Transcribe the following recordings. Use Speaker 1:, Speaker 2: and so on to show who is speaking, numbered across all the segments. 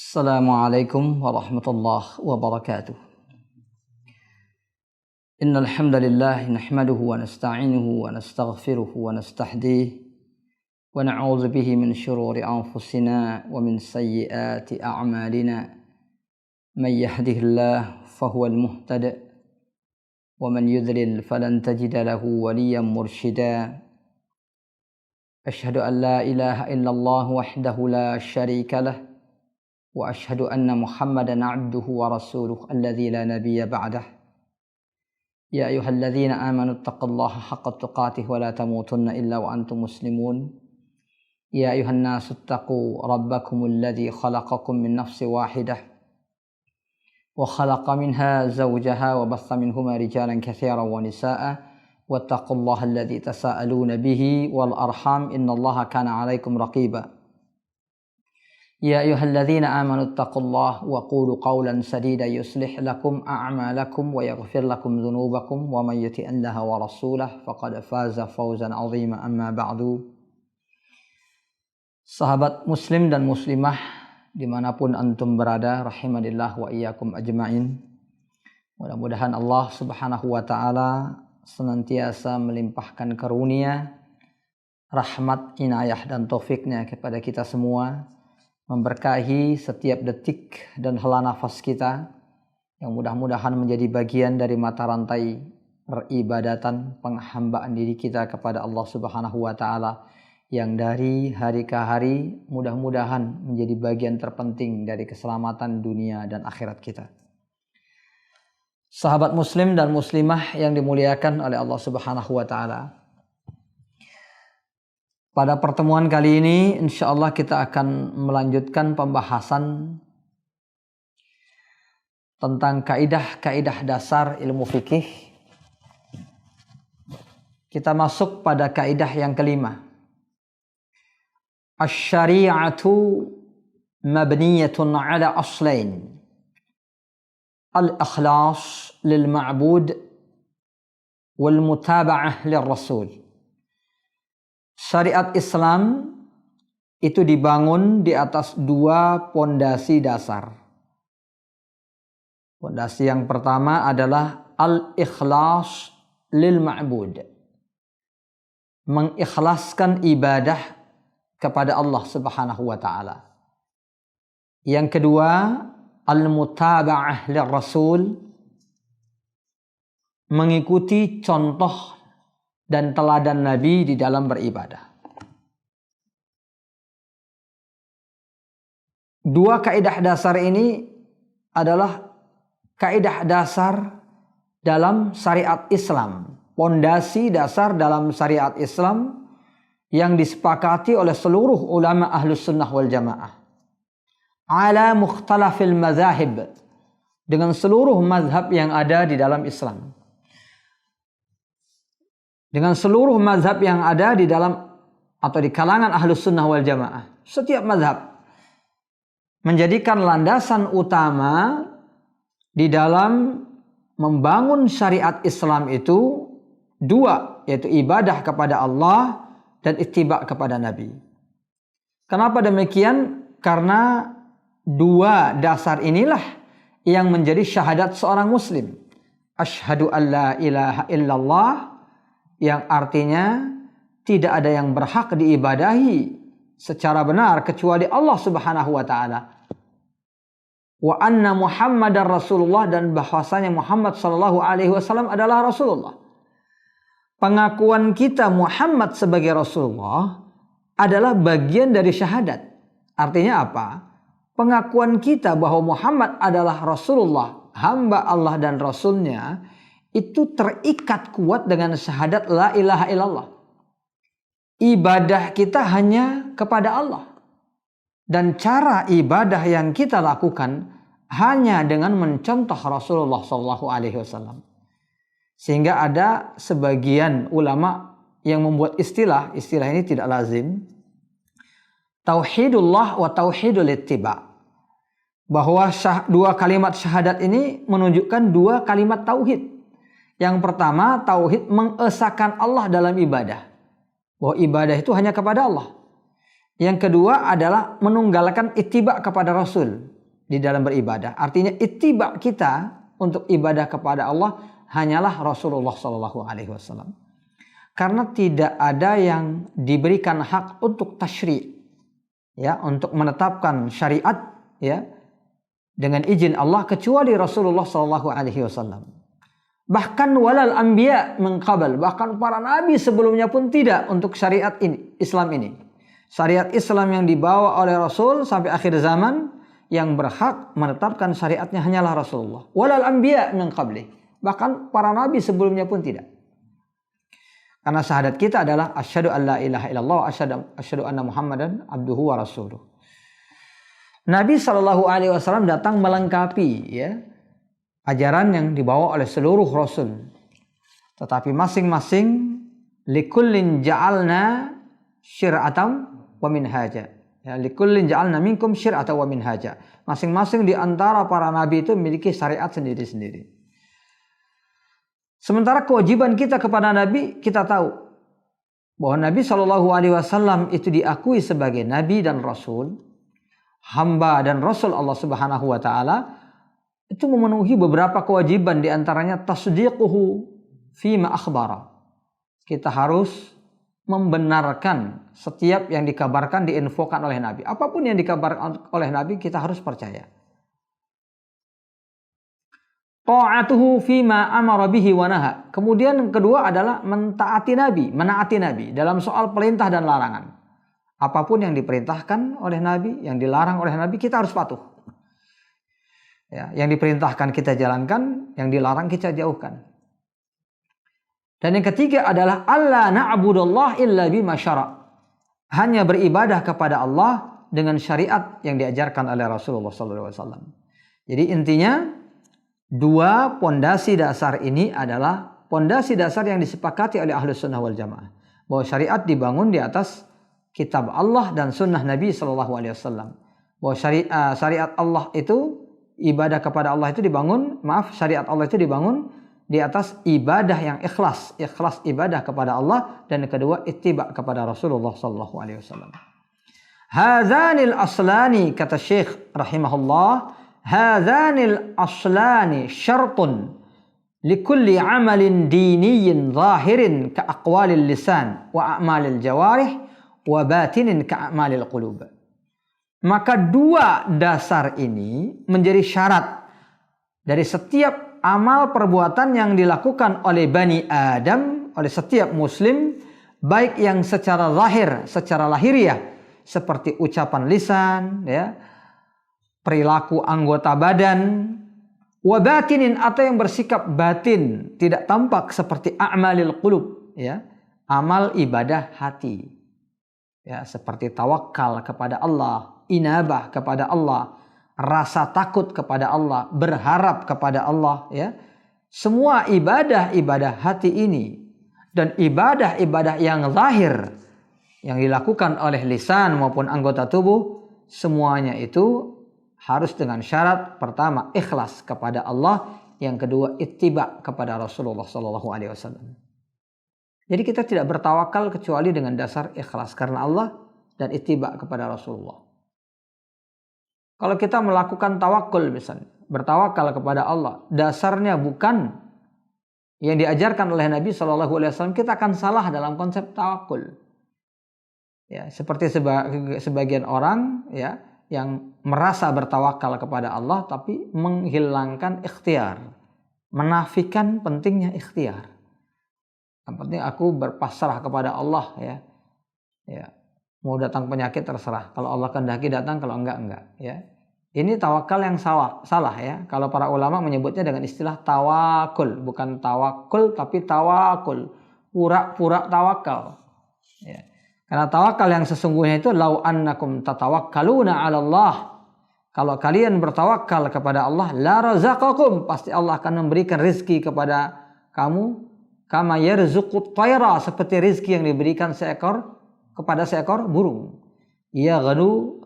Speaker 1: Assalamualaikum warahmatullahi wabarakatuh. Innal hamdalillah nahmaduhu wa nasta'inuhu wa nastaghfiruhu wa nastahdihi wa na'udzu bihi min shururi anfusina wa min sayyiati a'malina. Man yahdihillahu fahuwal muhtadi wa man yudlil falan tajida lahu waliyyan mursyida. Asyhadu an la ilaha illallah wahdahu la syarika lah wa asyhadu anna Muhammadan 'abduhu wa rasuluhu alladzi la nabiyya ba'dah. Ya ayyuhalladzina amanu taqullaha haqqa tuqatih wa la tamutunna illa wa antum muslimun. Ya ayyuhan nasu taqu rabbakumul ladzi khalaqakum min nafsin wahidah wa khalaqa minha zawjaha wa batha minhuma rijalan katsiran wa nisaa'a wattaqullaha alladzi tasaaluna bihi wal arham innallaha kana 'alaikum raqiba. Ya ayyuhalladzina amanu taqullaha wa qulu qawlan sadida yuslih lakum a'malakum wa yaghfir lakum dhunubakum wa may yuti'illaha wa rasulahu faqad faza fawzan 'azima. Amma ba'du. Sahabat muslim dan muslimah dimanapun antum berada, rahimanillah wa iyyakum ajma'in. Mudah-mudahan Allah subhanahu wa ta'ala senantiasa melimpahkan karunia, rahmat, inayah dan taufiknya kepada kita semua, memberkahi setiap detik dan hela nafas kita, yang mudah-mudahan menjadi bagian dari mata rantai peribadatan penghambaan diri kita kepada Allah subhanahu wa ta'ala, yang dari hari ke hari mudah-mudahan menjadi bagian terpenting dari keselamatan dunia dan akhirat kita. Sahabat muslim dan muslimah yang dimuliakan oleh Allah subhanahu wa ta'ala, pada pertemuan kali ini insyaallah kita akan melanjutkan pembahasan tentang kaidah-kaidah dasar ilmu fikih. Kita masuk pada kaidah yang kelima. Asy-syari'atu mabniyatun 'ala aslain. Al-ikhlas lil ma'bud wal mutaba'ah lir rasul. Syariat Islam itu dibangun di atas dua pondasi dasar. Pondasi yang pertama adalah al-ikhlas lil ma'bud. Mengikhlaskan ibadah kepada Allah subhanahu wa ta'ala. Yang kedua, al-mutaba'ah lir rasul. Mengikuti contoh dan teladan Nabi di dalam beribadah. Dua kaidah dasar ini adalah kaidah dasar dalam syariat Islam, pondasi dasar dalam syariat Islam yang disepakati oleh seluruh ulama ahlus sunnah wal jamaah ala mukhtalafil mazahib, dengan seluruh mazhab yang ada di dalam Islam. Dengan seluruh mazhab yang ada di dalam atau di kalangan ahlus sunnah wal jamaah. Setiap mazhab menjadikan landasan utama di dalam membangun syariat Islam itu dua, yaitu ibadah kepada Allah dan ittiba kepada Nabi. Kenapa demikian? Karena dua dasar inilah yang menjadi syahadat seorang muslim. Asyhadu an la ilaha illallah, yang artinya tidak ada yang berhak diibadahi secara benar kecuali Allah subhanahu wa ta'ala. Wa anna Muhammadar Rasulullah, dan bahwasanya Muhammad sallallahu alaihi wasallam adalah Rasulullah. Pengakuan kita Muhammad sebagai Rasulullah adalah bagian dari syahadat. Artinya apa? Pengakuan kita bahwa Muhammad adalah Rasulullah, hamba Allah dan Rasulnya, itu terikat kuat dengan syahadat la ilaha illallah. Ibadah kita hanya kepada Allah. Dan cara ibadah yang kita lakukan hanya dengan mencontoh Rasulullah SAW. Sehingga ada sebagian ulama yang membuat istilah ini tidak lazim. Tauhidullah wa tauhidul ittiba. Bahwa dua kalimat syahadat ini menunjukkan dua kalimat tauhid. Yang pertama, tauhid mengesahkan Allah dalam ibadah. Bahwa ibadah itu hanya kepada Allah. Yang kedua adalah menunggalkan ittiba kepada Rasul di dalam beribadah. Artinya ittiba kita untuk ibadah kepada Allah hanyalah Rasulullah Shallallahu Alaihi Wasallam. Karena tidak ada yang diberikan hak untuk tasyri', ya, untuk menetapkan syariat, ya, dengan izin Allah kecuali Rasulullah Shallallahu Alaihi Wasallam. Bahkan walal anbiya min qabl, bahkan para nabi sebelumnya pun tidak untuk syariat ini, Islam ini. Syariat Islam yang dibawa oleh Rasul sampai akhir zaman, yang berhak menetapkan syariatnya hanyalah Rasulullah. Walal anbiya min qabli, bahkan para nabi sebelumnya pun tidak. Karena syahadat kita adalah asyhadu an la ilaha illallah wa asyhadu anna Muhammadan abduhu wa rasuluh. Nabi Shallallahu Alaihi Wasallam datang melengkapi, ya, ajaran yang dibawa oleh seluruh Rasul. Tetapi masing-masing likullin ja'alna syir'atan wa minhaja. Ya, likullin ja'alna minkum syir'atan wa minhaja. Masing-masing di antara para nabi itu memiliki syariat sendiri-sendiri. Sementara kewajiban kita kepada nabi, kita tahu bahwa Nabi Shallallahu Alaihi Wasallam itu diakui sebagai nabi dan rasul, hamba dan rasul Allah Subhanahu wa taala. Itu memenuhi beberapa kewajiban, di antaranya tasdiquhu fima akhbara. Kita harus membenarkan setiap yang dikabarkan, diinfokan oleh Nabi. Apapun yang dikabarkan oleh Nabi, kita harus percaya. Ta'atuhu fima amara bihi wa naha. Kemudian yang kedua adalah mentaati Nabi, menaati Nabi dalam soal perintah dan larangan. Apapun yang diperintahkan oleh Nabi, yang dilarang oleh Nabi, kita harus patuh. Ya, yang diperintahkan kita jalankan, yang dilarang kita jauhkan. Dan yang ketiga adalah alla na'budallah illa bima syara'. Hanya beribadah kepada Allah dengan syariat yang diajarkan oleh Rasulullah SAW. Jadi intinya, dua pondasi dasar ini adalah pondasi dasar yang disepakati oleh Ahlus Sunnah wal Jamaah. Bahwa syariat dibangun di atas kitab Allah dan sunnah Nabi SAW. Bahwa syariat Allah itu, ibadah kepada Allah itu dibangun, syariat Allah itu dibangun di atas ibadah yang ikhlas ibadah kepada Allah, dan yang kedua ittiba kepada Rasulullah sallallahu alaihi wasallam. Hadzanil aslani, kata Syekh rahimahullah, hadzanil aslani syartun likulli amalin diniyin zahirin ka aqwalil lisan wa a'malil jawarih wa batinin ka a'malil qulub. Maka dua dasar ini menjadi syarat dari setiap amal perbuatan yang dilakukan oleh Bani Adam, oleh setiap muslim, baik yang secara zahir, secara lahiriah, seperti ucapan lisan, ya, perilaku anggota badan, wa batinin, atau yang bersikap batin, tidak tampak, seperti a'malil qulub, ya, amal ibadah hati, ya, seperti tawakal kepada Allah, inabah kepada Allah, rasa takut kepada Allah, berharap kepada Allah, ya. Semua ibadah hati ini dan ibadah yang zahir yang dilakukan oleh lisan maupun anggota tubuh, semuanya itu harus dengan syarat: pertama, ikhlas kepada Allah; yang kedua, ittiba kepada Rasulullah SAW. Jadi kita tidak bertawakal kecuali dengan dasar ikhlas karena Allah dan ittiba kepada Rasulullah. Kalau kita melakukan tawakul misalnya, bertawakal kepada Allah, dasarnya bukan yang diajarkan oleh Nabi SAW, kita akan salah dalam konsep tawakul. Ya, seperti sebagian orang, ya, yang merasa bertawakal kepada Allah tapi menghilangkan ikhtiar, menafikan pentingnya ikhtiar. Yang penting aku berpasrah kepada Allah, ya. Ya. Mau datang penyakit terserah. Kalau Allah kehendaki datang, kalau enggak. Ya. Ini tawakal yang salah, ya. Kalau para ulama menyebutnya dengan istilah tawakul, bukan tawakul tapi tawakul, pura-pura tawakal. Ya. Karena tawakal yang sesungguhnya itu lau annakum tatawakkaluna 'ala Allah. Kalau kalian bertawakal kepada Allah, la razaqakum, pasti Allah akan memberikan rizki kepada kamu, kama yarzuqut tayra, seperti rizki yang diberikan kepada seekor burung. Yaghdu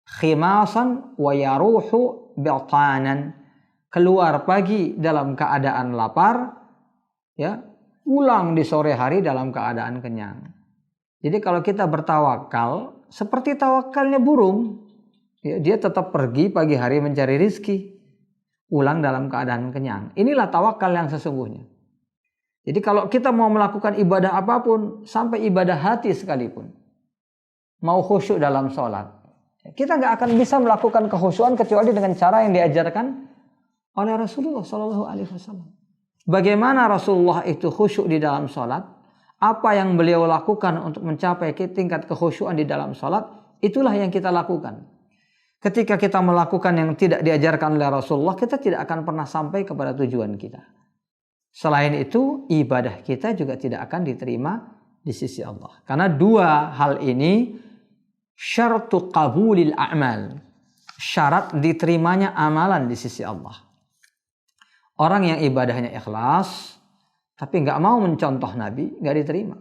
Speaker 1: khimasan wa yaruhu bi'tanan. Keluar pagi dalam keadaan lapar, ya, pulang di sore hari dalam keadaan kenyang. Jadi kalau kita bertawakal seperti tawakalnya burung. Ya, dia tetap pergi pagi hari mencari rizki, pulang dalam keadaan kenyang. Inilah tawakal yang sesungguhnya. Jadi kalau kita mau melakukan ibadah apapun, sampai ibadah hati sekalipun, mau khusyuk dalam sholat, kita nggak akan bisa melakukan kekhusyuan kecuali dengan cara yang diajarkan oleh Rasulullah SAW. Bagaimana Rasulullah itu khusyuk di dalam sholat, apa yang beliau lakukan untuk mencapai tingkat kekhusyuan di dalam sholat, itulah yang kita lakukan. Ketika kita melakukan yang tidak diajarkan oleh Rasulullah, kita tidak akan pernah sampai kepada tujuan kita. Selain itu, ibadah kita juga tidak akan diterima di sisi Allah. Karena dua hal ini syartu qabulil a'mal, syarat diterimanya amalan di sisi Allah. Orang yang ibadahnya ikhlas tapi nggak mau mencontoh Nabi, nggak diterima.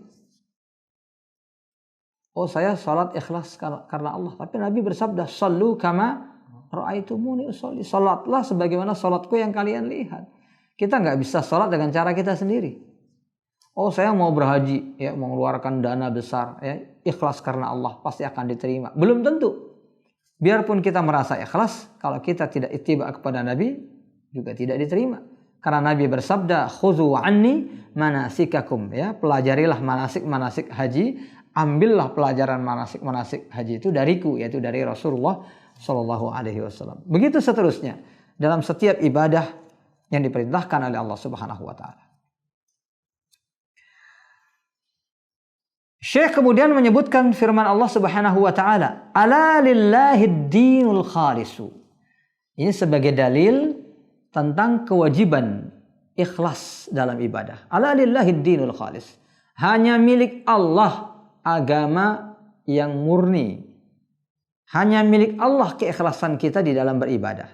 Speaker 1: Oh, saya salat ikhlas karena Allah, tapi Nabi bersabda, "Shallu kama ra'aitumuni usolli." Salatlah sebagaimana salatku yang kalian lihat. Kita nggak bisa salat dengan cara kita sendiri. Oh, saya mau berhaji, ya, mengeluarkan dana besar, ya, ikhlas karena Allah, pasti akan diterima. Belum tentu. Biarpun kita merasa ikhlas, kalau kita tidak ittiba kepada Nabi, juga tidak diterima. Karena Nabi bersabda, "Khudhu anni manasikakum." Ya, pelajarilah manasik haji, ambillah pelajaran manasik haji itu dariku, yaitu dari Rasulullah Shallallahu Alaihi Wasallam. Begitu seterusnya dalam setiap ibadah yang diperintahkan oleh Allah Subhanahu Wa Taala. Syekh kemudian menyebutkan firman Allah Subhanahu Wa Taala, "Ala lillahid dinul khalisu." Ini sebagai dalil tentang kewajiban ikhlas dalam ibadah. Ala lillahid dinul khalis. Hanya milik Allah agama yang murni. Hanya milik Allah keikhlasan kita di dalam beribadah.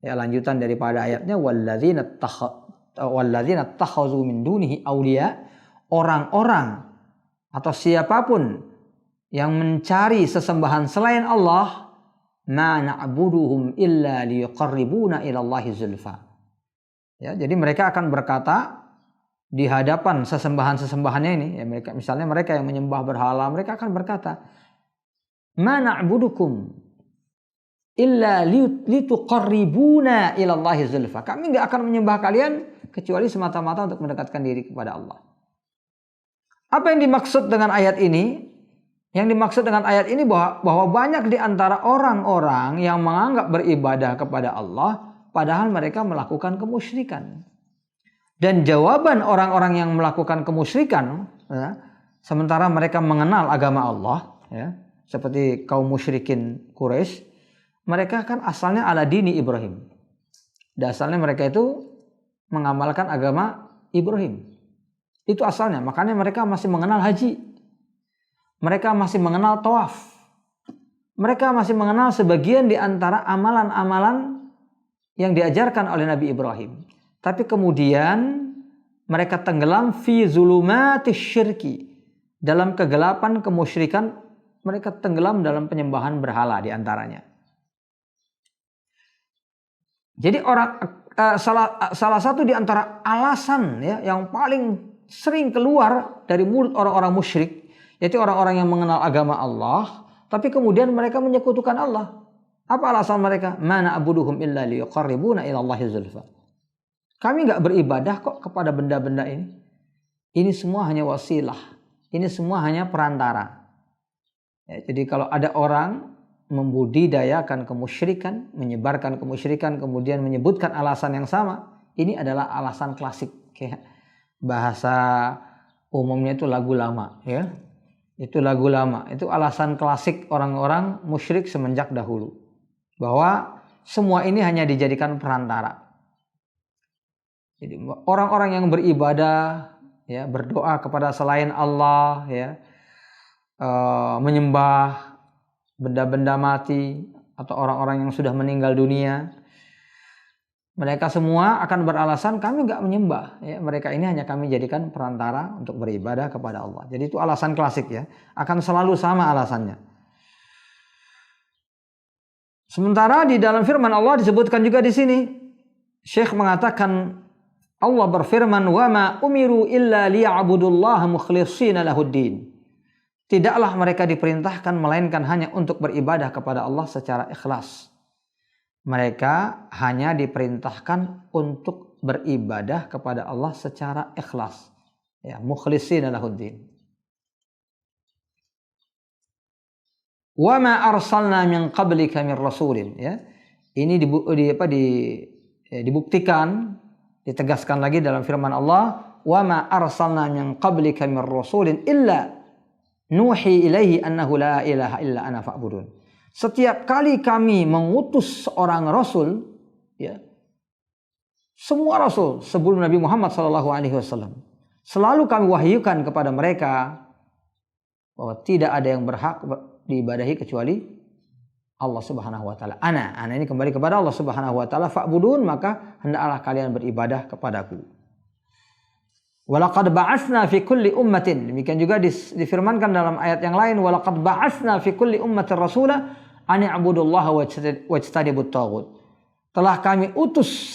Speaker 1: Ya, lanjutan daripada ayatnya, walladzina takhadzu min dunihi awliya, orang-orang atau siapapun yang mencari sesembahan selain Allah, ma na'buduhum illa liyuqarribuna ila Allahi zulfa. Ya, jadi mereka akan berkata di hadapan sesembahan-sesembahannya ini, ya, misalnya mereka yang menyembah berhala, mereka akan berkata, ma na'budukum illa lituqarribuna ila Allahi zulfa. Kami enggak akan menyembah kalian kecuali semata-mata untuk mendekatkan diri kepada Allah. Apa yang dimaksud dengan ayat ini? Yang dimaksud dengan ayat ini bahwa banyak di antara orang-orang yang menganggap beribadah kepada Allah padahal mereka melakukan kemusyrikan. Dan jawaban orang-orang yang melakukan kemusyrikan, ya, sementara mereka mengenal agama Allah, ya, seperti kaum musyrikin Quraisy, mereka kan asalnya ala dini Ibrahim. Asalnya mereka itu mengamalkan agama Ibrahim. Itu asalnya, makanya mereka masih mengenal haji. Mereka masih mengenal tawaf. Mereka masih mengenal sebagian di antara amalan-amalan yang diajarkan oleh Nabi Ibrahim. Tapi kemudian mereka tenggelam fi zulumatis syirki. Dalam kegelapan kemusyrikan, mereka tenggelam dalam penyembahan berhala di antaranya. Jadi salah satu di antara alasan, ya, yang paling sering keluar dari mulut orang-orang musyrik, yaitu orang-orang yang mengenal agama Allah, tapi kemudian mereka menyekutukan Allah. Apa alasan mereka? Mana abuduhum illa liyuqarribuna ila Allahi zulfa. Kami nggak beribadah kok kepada benda-benda ini. Ini semua hanya wasilah. Ini semua hanya perantara. Ya, jadi kalau ada orang membudidayakan kemusyrikan, menyebarkan kemusyrikan, kemudian menyebutkan alasan yang sama, ini adalah alasan klasik. Kayak bahasa umumnya itu lagu lama, ya. Itu lagu lama, itu alasan klasik orang-orang musyrik semenjak dahulu, bahwa semua ini hanya dijadikan perantara. Jadi orang-orang yang beribadah, ya, berdoa kepada selain Allah, ya, menyembah benda-benda mati atau orang-orang yang sudah meninggal dunia, mereka semua akan beralasan kami nggak menyembah, ya, mereka ini hanya kami jadikan perantara untuk beribadah kepada Allah. Jadi itu alasan klasik, ya, akan selalu sama alasannya. Sementara di dalam firman Allah disebutkan juga di sini, Syekh mengatakan Allah berfirman, wa ma umiru illa liya'budullaha mukhlishina lahuddin. Tidaklah mereka diperintahkan melainkan hanya untuk beribadah kepada Allah secara ikhlas. Mereka hanya diperintahkan untuk beribadah kepada Allah secara ikhlas. Ya, mukhlishina lahuddin. Wa ma arsalna min qablika min rasulin, ya. Ini dibuktikan, ditegaskan lagi dalam firman Allah, wa ma arsalna min qablika min rasulin illa nuhi ilaihi annahu la ilaha illa ana fa'budun. Setiap kali kami mengutus seorang rasul, ya, semua rasul sebelum Nabi Muhammad SAW, selalu kami wahyukan kepada mereka bahwa tidak ada yang berhak diibadahi kecuali Allah Subhanahu wa taala. Ana ini kembali kepada Allah Subhanahu wa taala, fa'budun, maka hendaklah kalian beribadah kepadaku. Walaqad ba'atsna fi kulli ummatin, demikian juga difirmankan dalam ayat yang lain, walaqad ba'atsna fi kulli ummatin rasula an i'budullaha wajtanibut taghut. Telah kami utus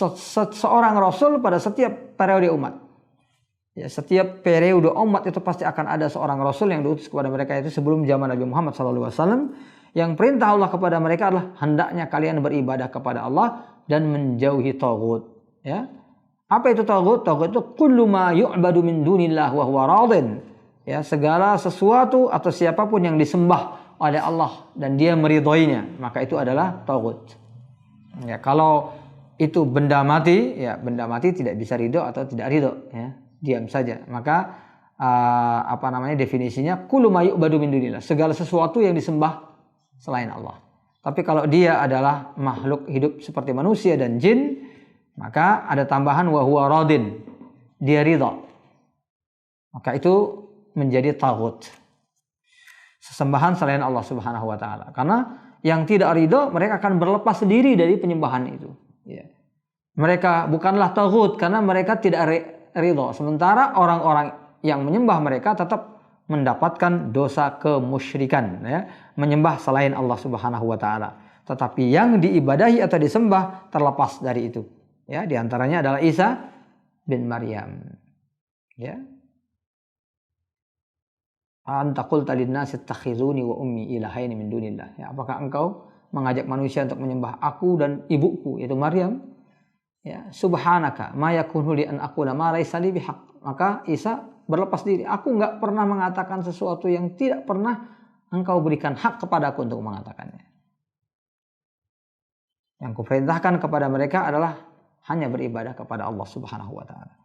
Speaker 1: seorang rasul pada setiap periode umat. Ya, setiap periode umat itu pasti akan ada seorang rasul yang diutus kepada mereka, itu sebelum zaman Nabi Muhammad SAW. Yang perintah Allah kepada mereka adalah hendaknya kalian beribadah kepada Allah dan menjauhi taghut. Ya. Apa itu taghut? Taghut itu kullu ma yu'badu min dunillah wa huwa radin. Ya, segala sesuatu atau siapapun yang disembah oleh Allah dan dia meridhoinya, maka itu adalah taghut. Ya, kalau itu benda mati, ya benda mati tidak bisa ridho atau tidak ridho, ya. Diam saja. Maka definisinya kullu ma yu'badu min dunillah, segala sesuatu yang disembah selain Allah. Tapi kalau dia adalah makhluk hidup seperti manusia dan jin, maka ada tambahan wa huwa radin, dia ridha. Maka itu menjadi taghut, sesembahan selain Allah Subhanahu wa taala. Karena yang tidak ridha, mereka akan berlepas diri dari penyembahan itu, ya. Mereka bukanlah taghut karena mereka tidak ridho, sementara orang-orang yang menyembah mereka tetap mendapatkan dosa kemusyrikan, ya, menyembah selain Allah Subhanahu wa taala. Tetapi yang diibadahi atau disembah terlepas dari itu, ya, di antaranya adalah Isa bin Maryam, ya. Anta qulta lin-nasi ittakhizuni wa ummi ilahaini min dunillah. Ya, apakah engkau mengajak manusia untuk menyembah aku dan ibuku, yaitu Maryam? Ya, subhanaka ma yakunu li an aqula ma laysa li bihaq. Maka Isa berlepas diri, aku enggak pernah mengatakan sesuatu yang tidak pernah engkau berikan hak kepadaku untuk mengatakannya. Yang kuperintahkan kepada mereka adalah hanya beribadah kepada Allah Subhanahu wa taala.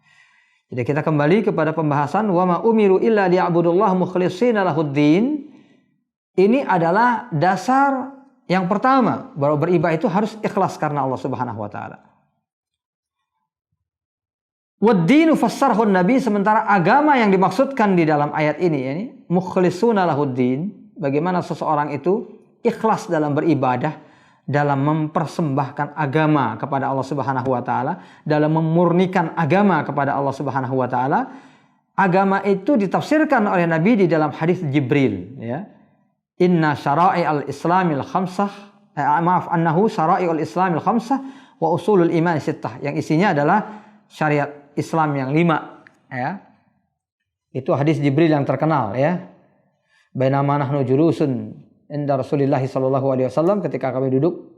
Speaker 1: Jadi kita kembali kepada pembahasan wa ma umiru illa liya'budullaha mukhlishina lahuddin. Ini adalah dasar yang pertama, bahwa beribadah itu harus ikhlas karena Allah Subhanahu wa taala. Wad-dinu fassarahun Nabi, sementara agama yang dimaksudkan di dalam ayat ini mukhlishuna lahuddin, bagaimana seseorang itu ikhlas dalam beribadah, dalam mempersembahkan agama kepada Allah Subhanahu wa taala, dalam memurnikan agama kepada Allah Subhanahu wa taala. Agama itu ditafsirkan oleh Nabi di dalam hadis Jibril, ya. Inna syara'i'al islamil khamsah, annahu syara'i'ul islamil khamsah wa usulul iman sittah, yang isinya adalah syariat Islam yang 5, ya. Itu hadis Jibril yang terkenal, ya. Bainama nahnu julusun inda Rasulillah sallallahu alaihi wasallam, ketika kami duduk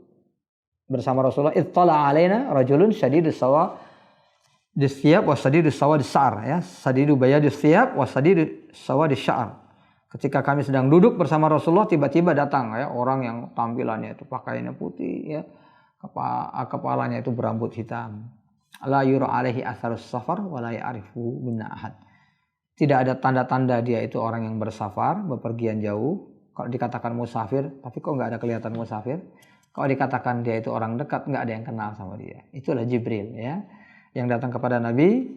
Speaker 1: bersama Rasulullah, ittala alaina rajulun syadidus sawadis thiyab wa sadidus sawadis sa'r, ya. Sadidu bayadis thiyab wa sadidus sawadis sya'r. Ketika kami sedang duduk bersama Rasulullah, tiba-tiba datang, ya, orang yang tampilannya itu pakaiannya putih, ya. Kepalanya itu berambut hitam. La yura alaihi atharus safar wa la ya'rifu minna ahad. Tidak ada tanda-tanda dia itu orang yang bersafar, bepergian jauh. Kalau dikatakan musafir, tapi kok nggak ada kelihatan musafir. Kalau dikatakan dia itu orang dekat, nggak ada yang kenal sama dia. Itulah Jibril, ya, yang datang kepada Nabi,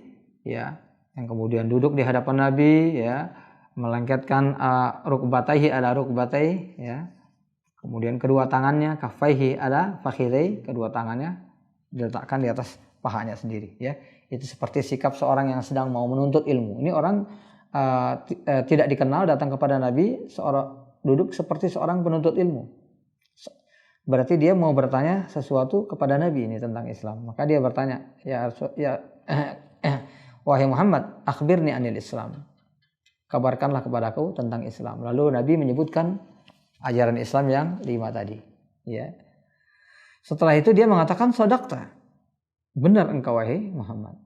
Speaker 1: ya, yang kemudian duduk di hadapan Nabi, ya, melengketkan rukbatayhi ala rukbatayhi, ya. Kemudian kedua tangannya kaffaihi ala fakhidai, kedua tangannya diletakkan di atas pahanya sendiri, ya. Itu seperti sikap seorang yang sedang mau menuntut ilmu. Ini orang tidak dikenal datang kepada Nabi, seorang duduk seperti seorang penuntut ilmu. Berarti dia mau bertanya sesuatu kepada Nabi ini tentang Islam. Maka dia bertanya, wahai Muhammad, akhbirni anil Islam. kabarkanlah kepadaku tentang Islam. Lalu Nabi menyebutkan ajaran Islam yang 5 tadi. Ya. Setelah itu dia mengatakan shadaqta. Benar engkau wahai Muhammad.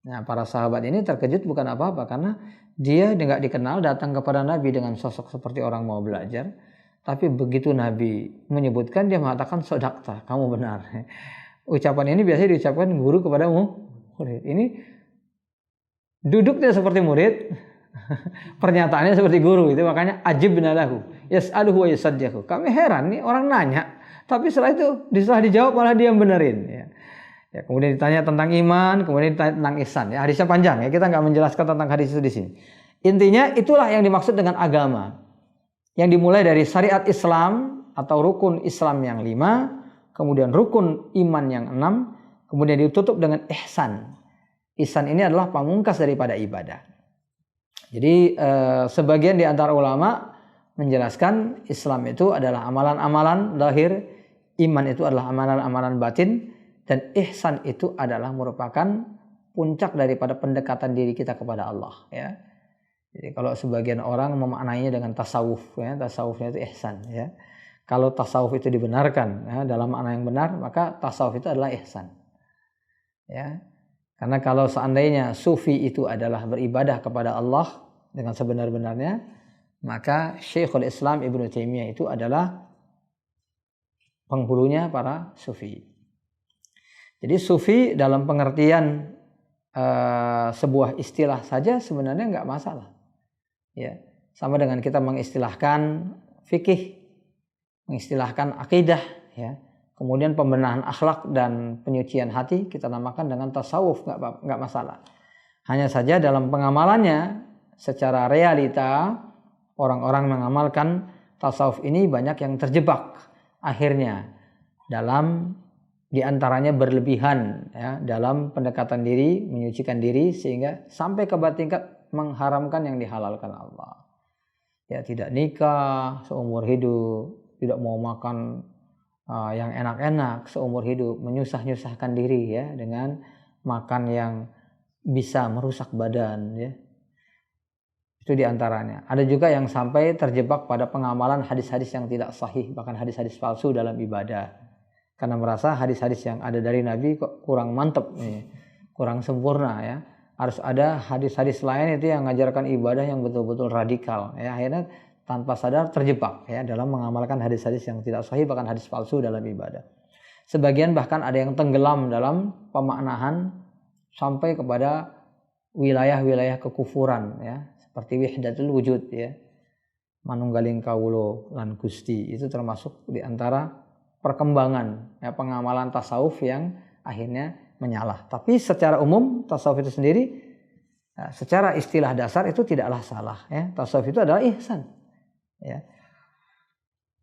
Speaker 1: Nah, para sahabat ini terkejut bukan apa-apa karena dia tidak dikenal datang kepada Nabi dengan sosok seperti orang mau belajar. Tapi begitu Nabi menyebutkan dia mengatakan shadaqta, kamu benar. Ucapan ini biasanya diucapkan guru kepada murid. Ini duduknya seperti murid. Pernyataannya seperti guru, itu makanya ajibna lahu yas'aluhu wa yusaddiqu. Kami heran nih orang nanya, tapi setelah dijawab malah dia benerin ya. Ya, kemudian ditanya tentang iman, kemudian ditanya tentang ihsan ya. Hadisnya panjang ya, kita nggak menjelaskan tentang hadis itu di sini. Intinya itulah yang dimaksud dengan agama. Yang dimulai dari syariat Islam atau rukun Islam yang 5, kemudian rukun iman yang 6, kemudian ditutup dengan ihsan. Ihsan ini adalah pamungkas daripada ibadah. Jadi sebagian di antara ulama menjelaskan Islam itu adalah amalan-amalan lahir, iman itu adalah amalan-amalan batin, dan ihsan itu adalah merupakan puncak daripada pendekatan diri kita kepada Allah. Ya. Jadi kalau sebagian orang memaknainya dengan tasawuf, ya, tasawufnya itu ihsan. Ya. Kalau tasawuf itu dibenarkan ya, dalam makna yang benar, maka tasawuf itu adalah ihsan. Ya. Karena kalau seandainya sufi itu adalah beribadah kepada Allah dengan sebenar-benarnya, maka Syekhul Islam Ibnu Taimiyah itu adalah penghulunya para sufi. Jadi sufi dalam pengertian sebuah istilah saja sebenarnya nggak masalah. Ya, sama dengan kita mengistilahkan fikih, mengistilahkan akidah, ya. Kemudian pembenahan akhlak dan penyucian hati kita namakan dengan tasawuf, nggak masalah. Hanya saja dalam pengamalannya secara realita orang-orang mengamalkan tasawuf ini banyak yang terjebak akhirnya dalam diantaranya berlebihan ya, dalam pendekatan diri, menyucikan diri sehingga sampai ke tingkat mengharamkan yang dihalalkan Allah. Ya, tidak nikah seumur hidup, tidak mau makan yang enak-enak seumur hidup, menyusah-nyusahkan diri ya dengan makan yang bisa merusak badan ya. Itu diantaranya. Ada juga yang sampai terjebak pada pengamalan hadis-hadis yang tidak sahih, bahkan hadis-hadis palsu dalam ibadah. Karena merasa hadis-hadis yang ada dari Nabi kok kurang mantep nih, kurang sempurna ya. Harus ada hadis-hadis lain itu yang mengajarkan ibadah yang betul-betul radikal ya. Akhirnya tanpa sadar terjebak ya dalam mengamalkan hadis-hadis yang tidak sahih, bahkan hadis palsu dalam ibadah. Sebagian bahkan ada yang tenggelam dalam pemaknaan sampai kepada wilayah-wilayah kekufuran ya, seperti wahdatul wujud ya. Manunggaling kawula lan Gusti itu termasuk di antara perkembangan ya, pengamalan tasawuf yang akhirnya menyalah. Tapi secara umum tasawuf itu sendiri ya, secara istilah dasar itu tidaklah salah ya. Tasawuf itu adalah ihsan. Ya.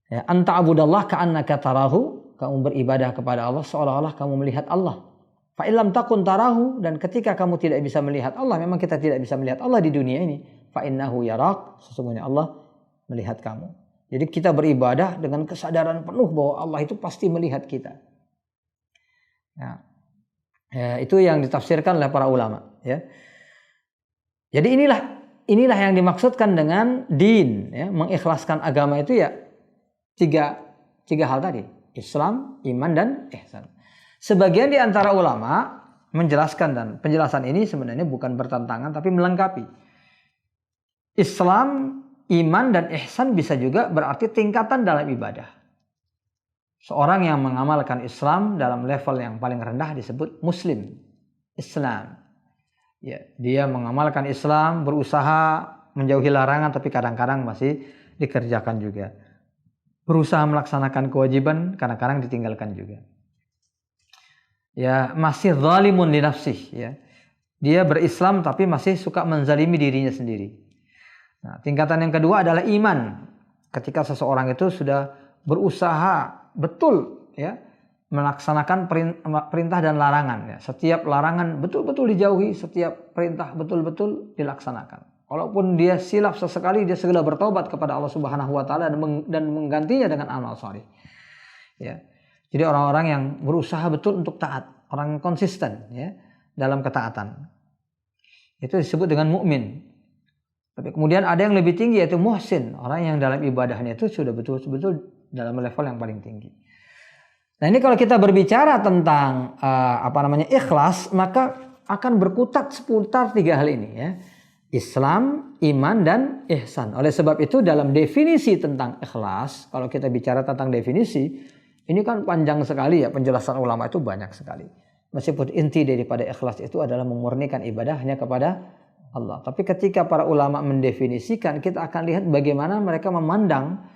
Speaker 1: Ya, anta abudallah ka'annaka tarahu, kamu beribadah kepada Allah seolah-olah kamu melihat Allah. Fa illam takun tarahu, dan ketika kamu tidak bisa melihat Allah, memang kita tidak bisa melihat Allah di dunia ini, fa innahu yarak, sesungguhnya Allah melihat kamu. Jadi kita beribadah dengan kesadaran penuh bahwa Allah itu pasti melihat kita. Ya. Ya, itu yang ditafsirkan oleh para ulama ya. Jadi inilah yang dimaksudkan dengan din ya, mengikhlaskan agama itu ya tiga hal tadi, Islam, iman, dan ihsan. Sebagian di antara ulama menjelaskan, dan penjelasan ini sebenarnya bukan bertentangan tapi melengkapi. Islam, iman, dan ihsan bisa juga berarti tingkatan dalam ibadah. Seorang yang mengamalkan Islam dalam level yang paling rendah disebut Muslim, Islam. Ya, dia mengamalkan Islam, berusaha menjauhi larangan, tapi kadang-kadang masih dikerjakan juga. Berusaha melaksanakan kewajiban, kadang-kadang ditinggalkan juga. Ya, masih zalimun li nafsih ya. Dia berislam tapi masih suka menzalimi dirinya sendiri. Nah, tingkatan yang kedua adalah iman. Ketika seseorang itu sudah berusaha betul ya melaksanakan perintah dan larangan ya. Setiap larangan betul-betul dijauhi, setiap perintah betul-betul dilaksanakan. Walaupun dia silap sesekali, dia segera bertobat kepada Allah Subhanahu wa taala dan menggantinya dengan amal saleh. Ya. Jadi orang-orang yang berusaha betul untuk taat, orang yang konsisten ya dalam ketaatan. Itu disebut dengan mukmin. Tapi kemudian ada yang lebih tinggi yaitu muhsin, orang yang dalam ibadahnya itu sudah betul-betul dalam level yang paling tinggi. Nah ini kalau kita berbicara tentang ikhlas, maka akan berkutat seputar 3 hal ini ya. Islam, iman, dan ihsan. Oleh sebab itu dalam definisi tentang ikhlas, kalau kita bicara tentang definisi, ini kan panjang sekali ya, penjelasan ulama itu banyak sekali. Meskipun inti daripada ikhlas itu adalah memurnikan ibadah hanya kepada Allah. Tapi ketika para ulama mendefinisikan, kita akan lihat bagaimana mereka memandang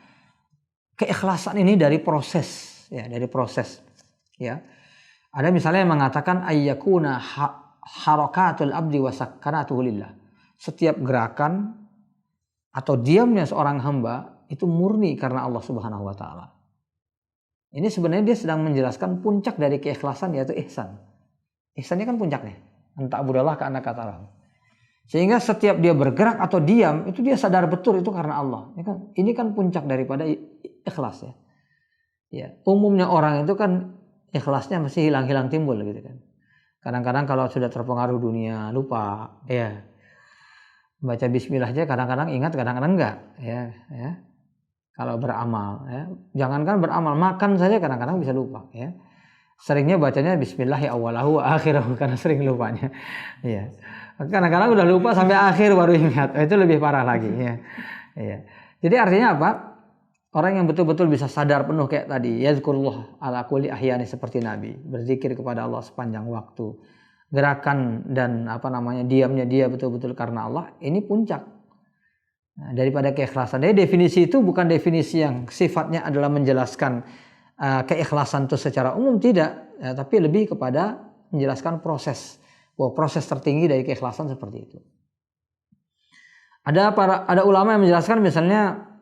Speaker 1: keikhlasan ini dari proses, ya, dari proses. Ya. Ada misalnya yang mengatakan ayyakuna harakatul abdi wa sakanatuhu lillah. Setiap gerakan atau diamnya seorang hamba itu murni karena Allah Subhanahu wa taala. Ini sebenarnya dia sedang menjelaskan puncak dari keikhlasan yaitu ihsan. Ihsan ini kan puncaknya. Anta'budallah ka'annaka tarahu. Sehingga setiap dia bergerak atau diam itu dia sadar betul itu karena Allah. Ini kan puncak daripada ikhlas ya. Ya, umumnya orang itu kan ikhlasnya masih hilang-hilang timbul gitu kan. Kadang-kadang kalau sudah terpengaruh dunia lupa ya. Baca bismillah aja kadang-kadang ingat, kadang-kadang enggak ya. Kalau beramal ya, jangankan beramal, makan saja kadang-kadang bisa lupa ya. Seringnya bacanya bismillah ya awalahu wa akhirahu karena sering lupanya. Ya. Kadang-kadang udah lupa sampai akhir baru ingat. Itu lebih parah lagi ya. Ya. Jadi artinya apa? Orang yang betul-betul bisa sadar penuh kayak tadi, yazkurullah ala kulli ahyani seperti Nabi, berzikir kepada Allah sepanjang waktu. Gerakan dan diamnya dia betul-betul karena Allah, ini puncak. Nah, daripada keikhlasan. Jadi definisi itu bukan definisi yang sifatnya adalah menjelaskan keikhlasan itu secara umum, tidak, ya, tapi lebih kepada menjelaskan proses. Bahwa proses tertinggi dari keikhlasan seperti itu. Ada ulama yang menjelaskan misalnya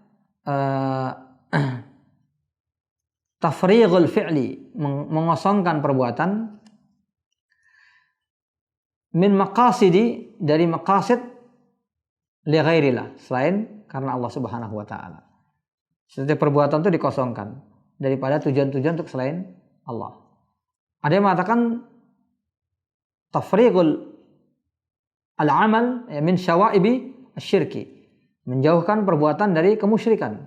Speaker 1: tafrighul fi'li, mengosongkan perbuatan min maqasidi, dari maqasid li ghairillah, selain karena Allah Subhanahu wa taala. Setiap perbuatan itu dikosongkan daripada tujuan-tujuan untuk selain Allah. Ada yang mengatakan tafrighul al-amal min syawaibi asyirki, menjauhkan perbuatan dari kemusyrikan,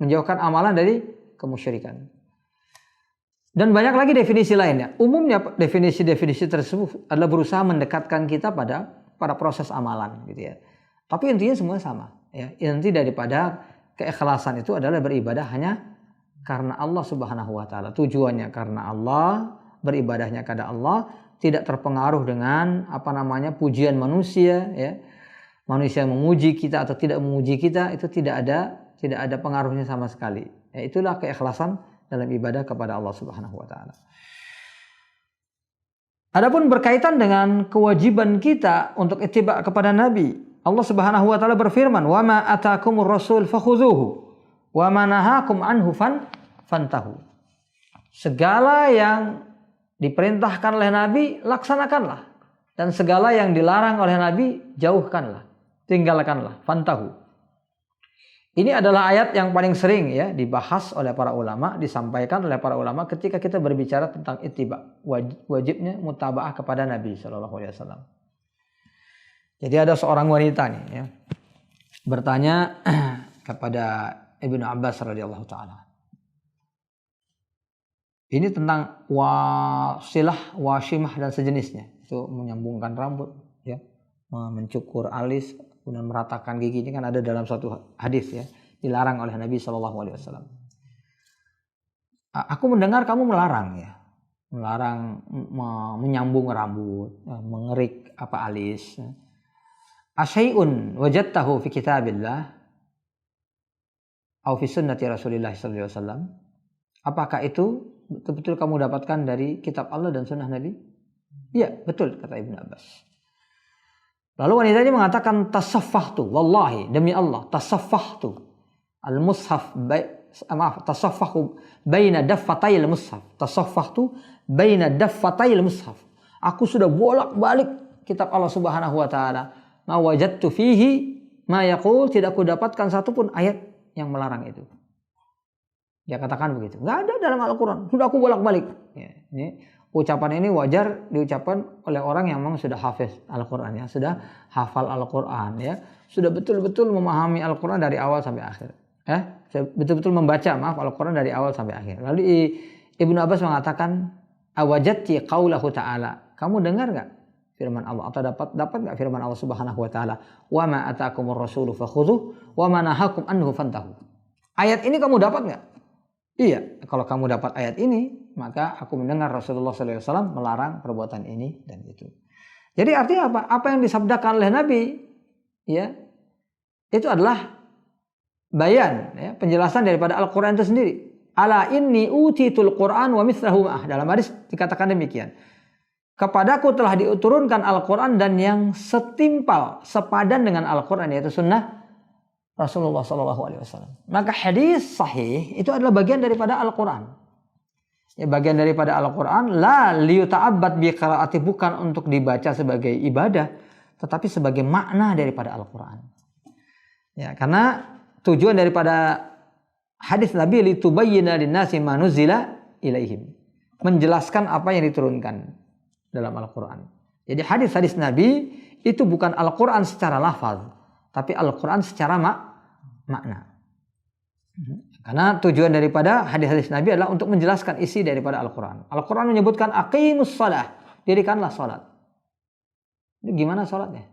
Speaker 1: menjauhkan amalan dari kemusyrikan. Dan banyak lagi definisi lainnya. Umumnya definisi-definisi tersebut adalah berusaha mendekatkan kita pada proses amalan gitu ya. Tapi intinya semua sama ya. Inti daripada keikhlasan itu adalah beribadah hanya karena Allah Subhanahu wa taala. Tujuannya karena Allah, beribadahnya kepada Allah, tidak terpengaruh dengan pujian manusia ya. Manusia memuji kita atau tidak memuji kita, itu tidak ada pengaruhnya sama sekali. Ya, itulah keikhlasan dalam ibadah kepada Allah Subhanahu wa taala. Adapun berkaitan dengan kewajiban kita untuk ittiba kepada Nabi, Allah Subhanahu wa taala berfirman, "Wa ma atakumur rasul fakhudhuhu wa ma nahakum anhu fantahu." Segala yang diperintahkan oleh Nabi laksanakanlah, dan segala yang dilarang oleh Nabi jauhkanlah, tinggalkanlah, fantahu. Ini adalah ayat yang paling sering ya dibahas oleh para ulama, disampaikan oleh para ulama ketika kita berbicara tentang ittiba, wajibnya mutabaah kepada Nabi Shallallahu Alaihi Wasallam. Jadi ada seorang wanita nih ya bertanya kepada Ibnu Abbas radhiyallahu taala. Ini tentang wasilah, wasimah dan sejenisnya. Itu menyambungkan rambut ya, mencukur alis, kemudian meratakan gigi. Ini kan ada dalam suatu hadis ya, dilarang oleh Nabi Shallallahu Alaihi Wasallam. Aku mendengar kamu melarang menyambung rambut, mengerik alis. Asyai'un wajadtahu fi kitabillah atau fi sunnati Rasulillah sallallahu alaihi wasallam? Apakah itu betul-betul kamu dapatkan dari kitab Allah dan sunnah Nabi? Iya, betul, kata Ibnu Abbas. Lalu wanita ini mengatakan tasaffahtu, wallahi demi Allah, tasaffahtu al-mushaf tasaffahu baina daffatayil mushaf. Tasaffahtu baina daffatayil mushaf. Aku sudah bolak-balik kitab Allah Subhanahu wa taala. Ma wajadtu fihi ma yaqul, tidak aku dapatkan satupun ayat yang melarang itu. Dia katakan begitu. Enggak ada dalam Al-Qur'an. Sudah aku bolak-balik. Ya, ini Ucapan ini wajar diucapkan oleh orang yang memang sudah hafiz Al-Quran, ya, sudah hafal Al-Quran, ya, sudah betul-betul memahami Al-Quran dari awal sampai akhir, ya, betul-betul membaca Al-Quran dari awal sampai akhir. Lalu Ibnu Abbas mengatakan, awajadti qaulahu ta'ala, kamu dengar nggak firman Allah, atau dapat nggak firman Allah Subhanahu wa taala, wa ma ataakumur rasulu fakhudhuh wa ma nahakum anhu fantahu. Ayat ini kamu dapat nggak? Iya, kalau kamu dapat ayat ini, maka aku mendengar Rasulullah SAW melarang perbuatan ini dan itu. Jadi artinya apa? Apa yang disabdakan oleh Nabi, ya, itu adalah bayan, ya, penjelasan daripada Al-Quran itu sendiri. Ala inni utitul Quran wa mithlahu ma'ah. Dalam hadis dikatakan demikian. Kepadaku telah diturunkan Al-Quran dan yang setimpal, sepadan dengan Al-Quran, yaitu sunnah Rasulullah SAW. Maka hadis sahih itu adalah bagian daripada Al-Quran. Ya, bagian daripada Al-Quran. La liyuta'abbad biqira'ati, bukan untuk dibaca sebagai ibadah, tetapi sebagai makna daripada Al-Quran. Ya, karena tujuan daripada hadis Nabi litubayyina linnasi ma nuzila ilaihim, menjelaskan apa yang diturunkan dalam Al-Quran. Jadi hadis-hadis Nabi itu bukan Al-Quran secara lafaz, tapi Al-Quran secara makna. Karena tujuan daripada hadis-hadis Nabi adalah untuk menjelaskan isi daripada Al-Quran. Al-Quran menyebutkan aqimus shalah, dirikanlah salat. Itu gimana salatnya?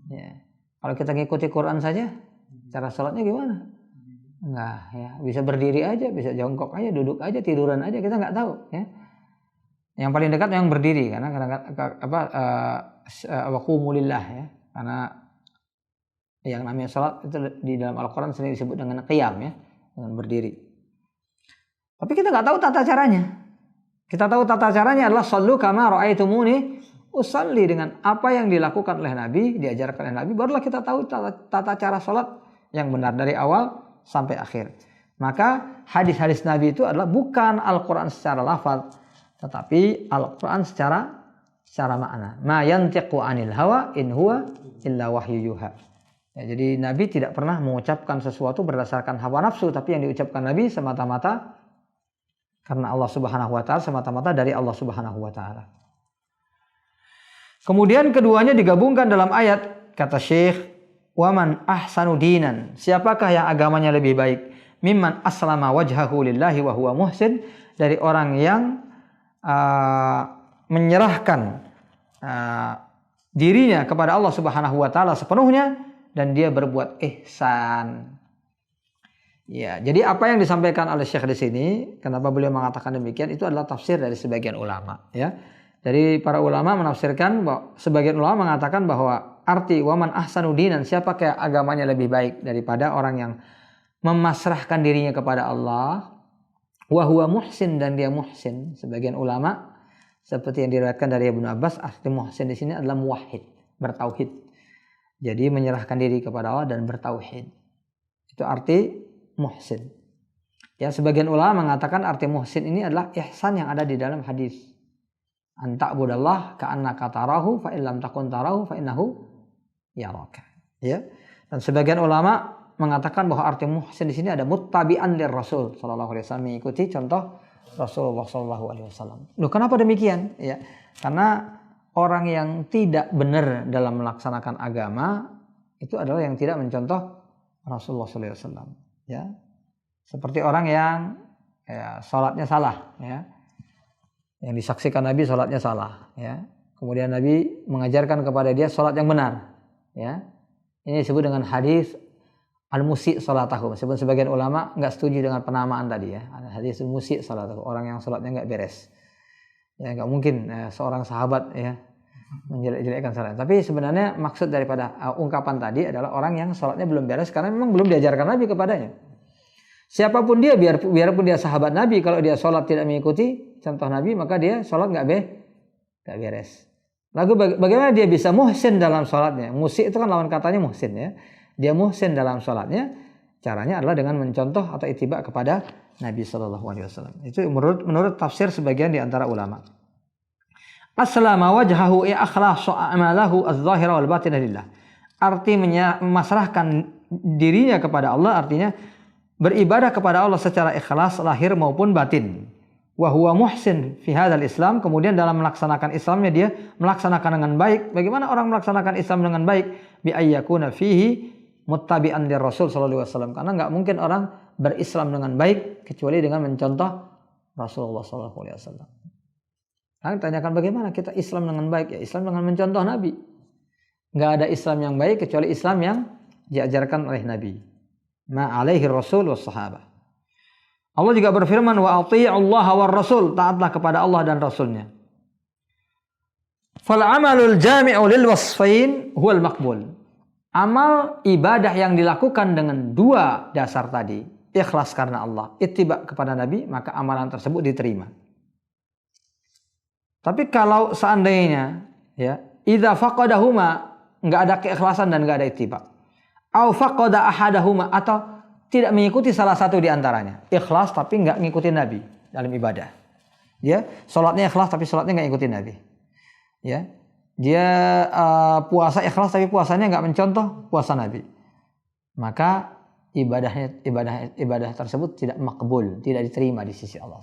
Speaker 1: Ya. Kalau kita ngikuti Quran saja, cara salatnya gimana? Enggak, ya, bisa berdiri aja, bisa jongkok aja, duduk aja, tiduran aja, kita nggak tahu, ya. Yang paling dekat yang berdiri, karena waqumu lillah, ya. Karena yang namanya salat itu di dalam Al-Quran sering disebut dengan qiyam, ya, dengan berdiri. Tapi kita nggak tahu tata caranya. Kita tahu tata caranya adalah shallu kama ra'aitumuni usalli, dengan apa yang dilakukan oleh Nabi, diajarkan oleh Nabi, barulah kita tahu tata cara salat yang benar dari awal sampai akhir. Maka hadis-hadis Nabi itu adalah bukan Al-Quran secara lafaz, tetapi Al-Quran secara makna. Ma yantiqu anil hawa in huwa illa wahyu yuha. Ya, jadi Nabi tidak pernah mengucapkan sesuatu berdasarkan hawa nafsu, tapi yang diucapkan Nabi semata-mata karena Allah Subhanahu wa taala, semata-mata dari Allah Subhanahu wa taala. Kemudian keduanya digabungkan dalam ayat, kata Syekh, waman ahsanu dinan, siapakah yang agamanya lebih baik, mimman aslama wajhahu lillahi wa huwa muhsin, dari orang yang menyerahkan dirinya kepada Allah Subhanahu wa taala sepenuhnya dan dia berbuat ihsan. Ya, jadi apa yang disampaikan oleh Syekh di sini, kenapa beliau mengatakan demikian, itu adalah tafsir dari sebagian ulama, ya. Dari para ulama menafsirkan bahwa sebagian ulama mengatakan bahwa arti waman ahsanu dinan, siapakah agamanya lebih baik daripada orang yang memasrahkan dirinya kepada Allah, wa huwa muhsin, dan dia muhsin. Sebagian ulama seperti yang diriwayatkan dari Ibnu Abbas, arti muhsin di sini adalah muwahhid, bertauhid. Jadi menyerahkan diri kepada Allah dan bertauhid. Itu arti muhsin. Ya, sebagian ulama mengatakan arti muhsin ini adalah ihsan yang ada di dalam hadis. Anta'budallah ka'annaka tarahu fa illam takun tarahu fa innahu yaraka. Ya. Dan sebagian ulama mengatakan bahwa arti muhsin di sini ada muttabi'an lir Rasul sallallahu alaihi wasallam, mengikuti contoh Rasulullah sallallahu alaihi wasallam. Loh, kenapa demikian? Ya, karena orang yang tidak benar dalam melaksanakan agama itu adalah yang tidak mencontoh Rasulullah sallallahu alaihi wasallam, ya. Seperti orang yang salatnya salah, ya. Yang disaksikan Nabi salatnya salah, ya. Kemudian Nabi mengajarkan kepada dia salat yang benar, ya. Ini disebut dengan hadis al-musi' salatahu. Meskipun sebagian ulama enggak setuju dengan penamaan tadi, ya. Hadis al-musi' salatahu, orang yang salatnya enggak beres. Ya, enggak mungkin seorang sahabat, ya, menjelek-jelekkan salat. Tapi sebenarnya maksud daripada ungkapan tadi adalah orang yang salatnya belum beres karena memang belum diajarkan Nabi kepadanya. Siapapun dia, biarpun dia sahabat Nabi, kalau dia salat tidak mengikuti contoh Nabi, maka dia salat enggak beres. Lalu bagaimana dia bisa muhsin dalam salatnya? Musi' itu kan lawan katanya muhsin, ya. Dia muhsin dalam salatnya, caranya adalah dengan mencontoh atau ittiba kepada Nabi sallallahu alaihi wasallam. Itu menurut tafsir sebagian di antara ulama. Aslama wajhahu ikhlasu a'malahu az-zahira wal batinah lillah. Arti memasrahkan dirinya kepada Allah artinya beribadah kepada Allah secara ikhlas lahir maupun batin. wa huwa muhsin fi hadzal Islam, kemudian dalam melaksanakan Islamnya dia melaksanakan dengan baik. Bagaimana orang melaksanakan Islam dengan baik? Bi ayyakuna fihi muttabi'an lir Rasul sallallahu alaihi wasallam. Karena enggak mungkin orang berislam dengan baik kecuali dengan mencontoh Rasulullah sallallahu alaihi wasallam. Nah, tanyakan bagaimana kita Islam dengan baik? Ya Islam dengan mencontoh Nabi. Enggak ada Islam yang baik kecuali Islam yang diajarkan oleh Nabi. Ma alaihi Rasul was sahabah. Allah juga berfirman wa athi'ullaha war rasul, taatlah kepada Allah dan Rasulnya. Fal amalul jami'u lil wasfain huwal maqbul. Amal ibadah yang dilakukan dengan dua dasar tadi, ikhlas karena Allah, ittiba kepada Nabi, maka amalan tersebut diterima. Tapi kalau seandainya ya, idza faqadahuma, enggak ada keikhlasan dan enggak ada ittiba. Au faqada ahadahuma, atau tidak mengikuti salah satu di antaranya. Ikhlas tapi enggak ngikutin Nabi dalam ibadah. Ya, salatnya ikhlas tapi salatnya enggak ngikutin Nabi. Ya. Dia puasa ikhlas tapi puasanya enggak mencontoh puasa Nabi. Maka ibadah tersebut tidak makbul, tidak diterima di sisi Allah.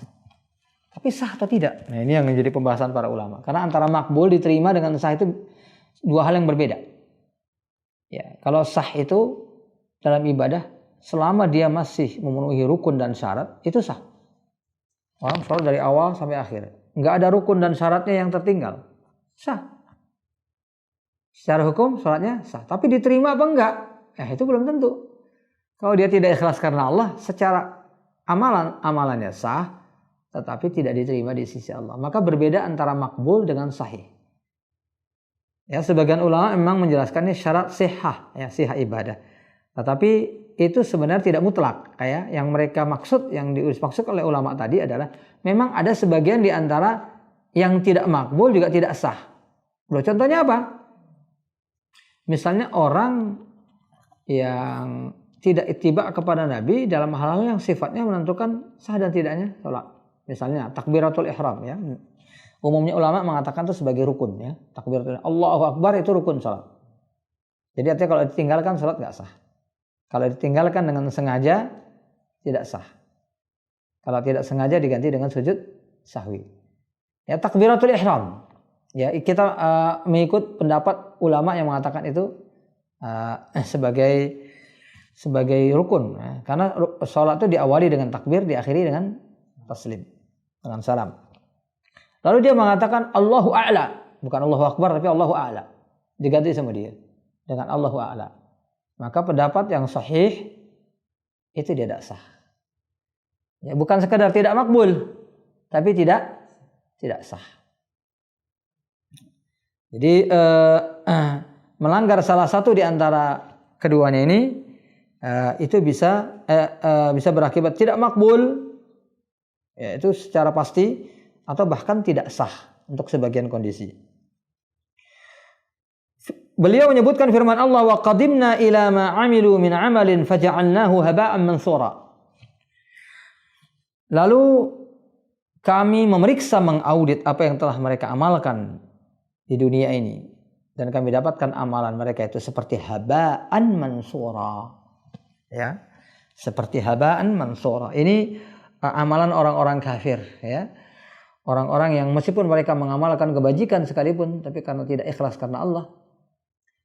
Speaker 1: Tapi sah atau tidak? Nah, ini yang menjadi pembahasan para ulama. Karena antara makbul diterima dengan sah itu dua hal yang berbeda. Ya, kalau sah itu dalam ibadah selama dia masih memenuhi rukun dan syarat, itu sah. Orang sholat dari awal sampai akhir, nggak ada rukun dan syaratnya yang tertinggal, sah. Secara hukum sholatnya sah, tapi diterima apa enggak? Itu belum tentu. Kalau dia tidak ikhlas karena Allah, secara amalannya sah, tetapi tidak diterima di sisi Allah. Maka berbeda antara makbul dengan sahih. Ya, sebagian ulama memang menjelaskan ini syarat sihah, ya, sihah ibadah. Tetapi itu sebenarnya tidak mutlak. Kayak yang mereka maksud, yang dimaksud oleh ulama tadi adalah memang ada sebagian di antara yang tidak makbul juga tidak sah. Loh, contohnya apa? Misalnya orang yang tidak ittiba kepada Nabi dalam hal-hal yang sifatnya menentukan sah dan tidaknya sholat. Misalnya takbiratul ihram, ya. Umumnya ulama mengatakan itu sebagai rukun, ya. Takbiratul Allahu Akbar itu rukun sholat. Jadi artinya kalau ditinggalkan sholat nggak sah. Kalau ditinggalkan dengan sengaja tidak sah. Kalau tidak sengaja diganti dengan sujud sahwi. Ya, takbiratul ihram. Ya, kita mengikut pendapat ulama yang mengatakan itu sebagai rukun, ya. Karena sholat itu diawali dengan takbir, diakhiri dengan taslim, dengan salam. Lalu dia mengatakan Allahu a'la, bukan Allahu Akbar tapi Allahu a'la. Diganti sama dia dengan Allahu a'la. Maka pendapat yang sahih itu tidak sah. Ya, bukan sekadar tidak makbul, tapi tidak sah. Jadi melanggar salah satu di antara keduanya ini itu bisa berakibat tidak makbul, ya, itu secara pasti, atau bahkan tidak sah untuk sebagian kondisi. Beliau menyebutkan firman Allah, wa qadimna ila ma amilu min amalin faja'alnahu haba'an mansura. Lalu kami memeriksa, mengaudit apa yang telah mereka amalkan di dunia ini, dan kami dapatkan amalan mereka itu seperti haba'an mansura. Ya, seperti haba'an mansura. Ini amalan orang-orang kafir, ya. Orang-orang yang meskipun mereka mengamalkan kebajikan sekalipun, tapi karena tidak ikhlas karena Allah,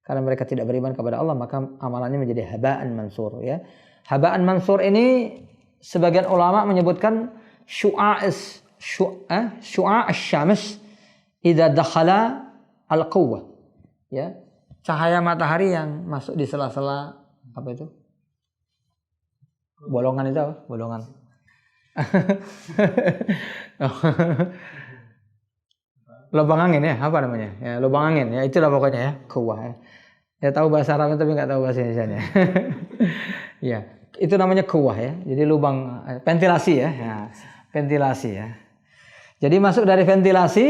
Speaker 1: karena mereka tidak beriman kepada Allah, maka amalannya menjadi haba'an mansur, ya. Haba'an mansur ini sebagian ulama menyebutkan syu'a' asy-syams idza dakhala al-quwwah, ya. Cahaya matahari yang masuk di sela-sela apa itu? Bolongan itu apa? Bolongan. Lubang angin, ya, apa namanya? Ya, lubang angin, ya, itulah pokoknya, ya, quwwah, ya. Ya, tahu bahasa Arab tapi nggak tahu bahasa Indonesianya. Ya, itu namanya quwwah, ya. Jadi lubang ventilasi, ya. Ya, ventilasi, ya. Jadi masuk dari ventilasi,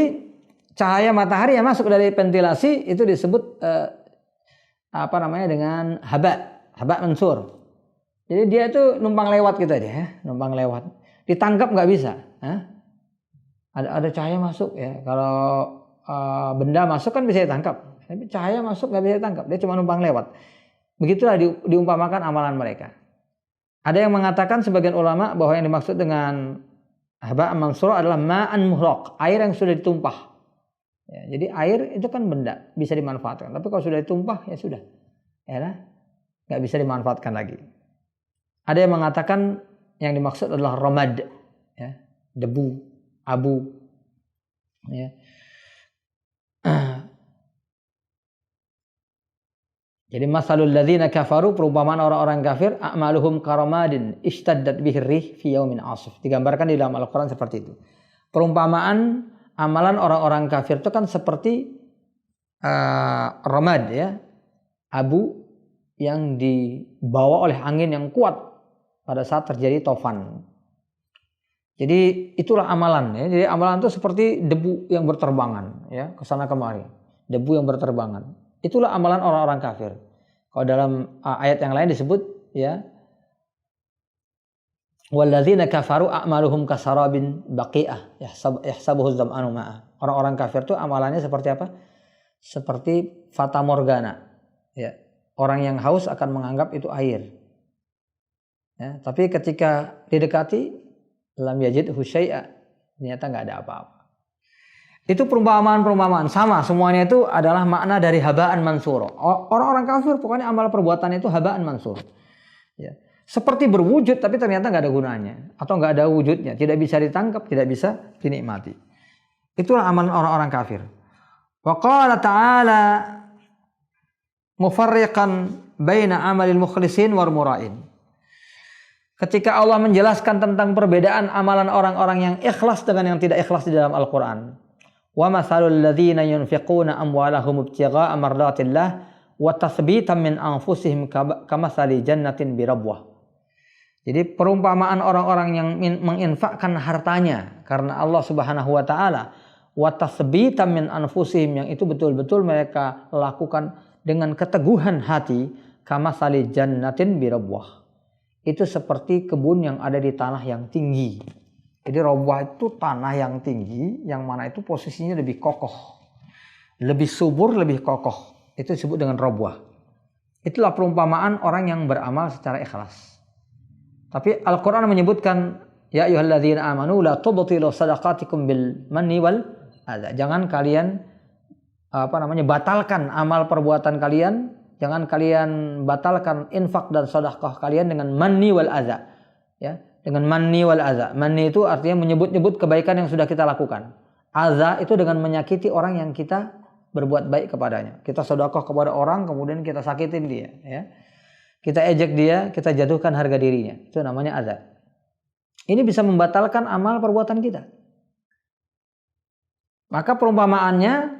Speaker 1: cahaya matahari yang masuk dari ventilasi itu disebut dengan haba mansur. Jadi dia itu numpang lewat gitu aja, ya, numpang lewat. Ditangkap nggak bisa. Ada cahaya masuk, ya. Kalau benda masuk kan bisa ditangkap. Tapi cahaya masuk nggak bisa ditangkap. Dia cuma numpang lewat. Begitulah diumpamakan amalan mereka. Ada yang mengatakan sebagian ulama bahwa yang dimaksud dengan Haba'an mansura adalah ma'an muhraq, air yang sudah ditumpah. Ya, jadi air itu kan benda, bisa dimanfaatkan. Tapi kalau sudah ditumpah, ya sudah. Ya, nggak bisa dimanfaatkan lagi. Ada yang mengatakan yang dimaksud adalah ramad, ya, debu, abu. Ya. Jadi masalul ladzina kafaru, perumpamaan orang-orang kafir, a'maluhum karamadin ishtaddat bihi rih fi yaumin asif. Digambarkan di dalam Al-Qur'an seperti itu. Perumpamaan amalan orang-orang kafir itu kan seperti ramad, ya, abu yang dibawa oleh angin yang kuat pada saat terjadi tofan. Jadi itulah amalan, ya. Jadi amalan itu seperti debu yang berterbangan, ya, ke sana kemari. Debu yang berterbangan. Itulah amalan orang-orang kafir. Kalau dalam ayat yang lain disebut, ya, walladzina kafaru a'maluhum kasarabin baqi'ah yahsabuhu dzam'anu ma'a. Orang-orang kafir itu amalannya seperti apa? Seperti fata morgana, ya. Orang yang haus akan menganggap itu air. Ya, tapi ketika didekati, lam yajidhu syai'a, ternyata enggak ada apa-apa. Itu perumpamaan-perumpamaan sama, semuanya itu adalah makna dari haba'an mansur. Orang-orang kafir pokoknya amal perbuatan itu haba'an mansur. Ya. Seperti berwujud tapi ternyata nggak ada gunanya atau nggak ada wujudnya, tidak bisa ditangkap, tidak bisa dinikmati. Itulah amalan orang-orang kafir. Wa qala ta'ala mufarriqan baina amalil mukhlisin wal mura'in. Ketika Allah menjelaskan tentang perbedaan amalan orang-orang yang ikhlas dengan yang tidak ikhlas di dalam Al-Qur'an. Wa mathalul ladzina yunfiquna amwalahum ibtigha'a mardatillah wa tathbitan min anfusihim kamathali jannatin birabwah. Jadi perumpamaan orang-orang yang menginfakkan hartanya karena Allah Subhanahu wa taala, wa tathbitan min anfusihim, yang itu betul-betul mereka lakukan dengan keteguhan hati, kamathali jannatin birabwah. Itu seperti kebun yang ada di tanah yang tinggi. Jadi rabwah itu tanah yang tinggi, yang mana itu posisinya lebih kokoh, lebih subur, lebih kokoh. Itu disebut dengan rabwah. Itulah perumpamaan orang yang beramal secara ikhlas. Tapi Al-Quran menyebutkan, ya ayyuhalladzina amanu la tubtilu sadaqatikum bil manni wal adza. Jangan kalian batalkan amal perbuatan kalian, jangan kalian batalkan infak dan sedekah kalian dengan manni wal adza. Ya. Dengan manni wal adza. Manni itu artinya menyebut-nyebut kebaikan yang sudah kita lakukan. Adza itu dengan menyakiti orang yang kita berbuat baik kepadanya. Kita sedekah kepada orang kemudian kita sakitin dia, ya. Kita ejek dia, kita jatuhkan harga dirinya. Itu namanya adza. Ini bisa membatalkan amal perbuatan kita. Maka perumpamaannya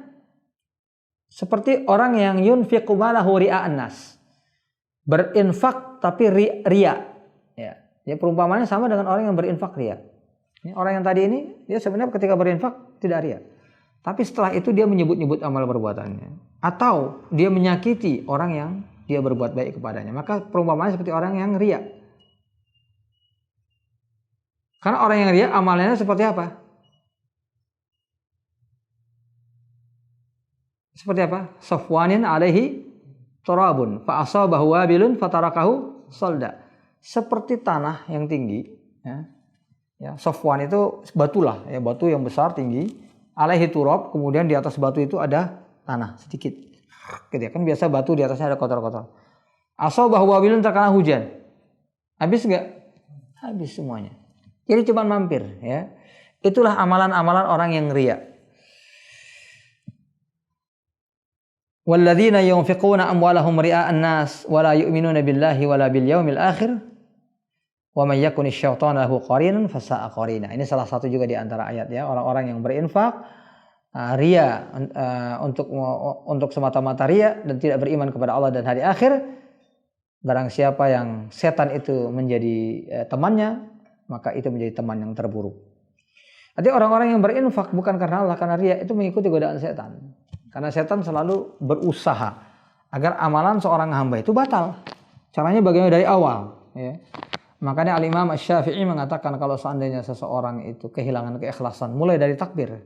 Speaker 1: seperti orang yang yunfiqu malahu ria'an nas. Berinfak tapi riya. Ya. Ya, perumpamannya sama dengan orang yang berinfak ria. Orang yang tadi ini, dia sebenarnya ketika berinfak tidak ria. Tapi setelah itu dia menyebut-nyebut amal perbuatannya. Atau dia menyakiti orang yang dia berbuat baik kepadanya. Maka perumpamannya seperti orang yang ria. Karena orang yang ria amalnya seperti apa? Seperti apa? Safwanin alaihi turabun fa asabahu wabilun fatarakahu salda. Seperti tanah yang tinggi, ya. Ya, Safwan itu batulah, ya, batu yang besar tinggi, alaihi turab, kemudian di atas batu itu ada tanah sedikit. Gitu ya, kan biasa batu di atasnya ada kotor-kotor. Asabahu wabilun, terkena hujan. Habis enggak? Habis semuanya. Jadi cuma mampir, ya. Itulah amalan-amalan orang yang riya. Walladzina yunfiquna amwalahum ria'an nas wa la yu'minuna billahi wa la bil yaumil akhir wa may yakuni syaitanu lahu qarinan fasa'a qarina. Ini salah satu juga di antara ayat, ya, orang-orang yang berinfak ria, untuk semata-mata ria dan tidak beriman kepada Allah dan hari akhir. Barang siapa yang setan itu menjadi temannya, maka itu menjadi teman yang terburuk. Jadi orang-orang yang berinfak bukan karena Allah, karena ria, itu mengikuti godaan setan. Karena setan selalu berusaha agar amalan seorang hamba itu batal. Caranya bagaimana dari awal, ya. Makanya Al-Imam Asy-Syafi'i mengatakan kalau seandainya seseorang itu kehilangan keikhlasan mulai dari takbir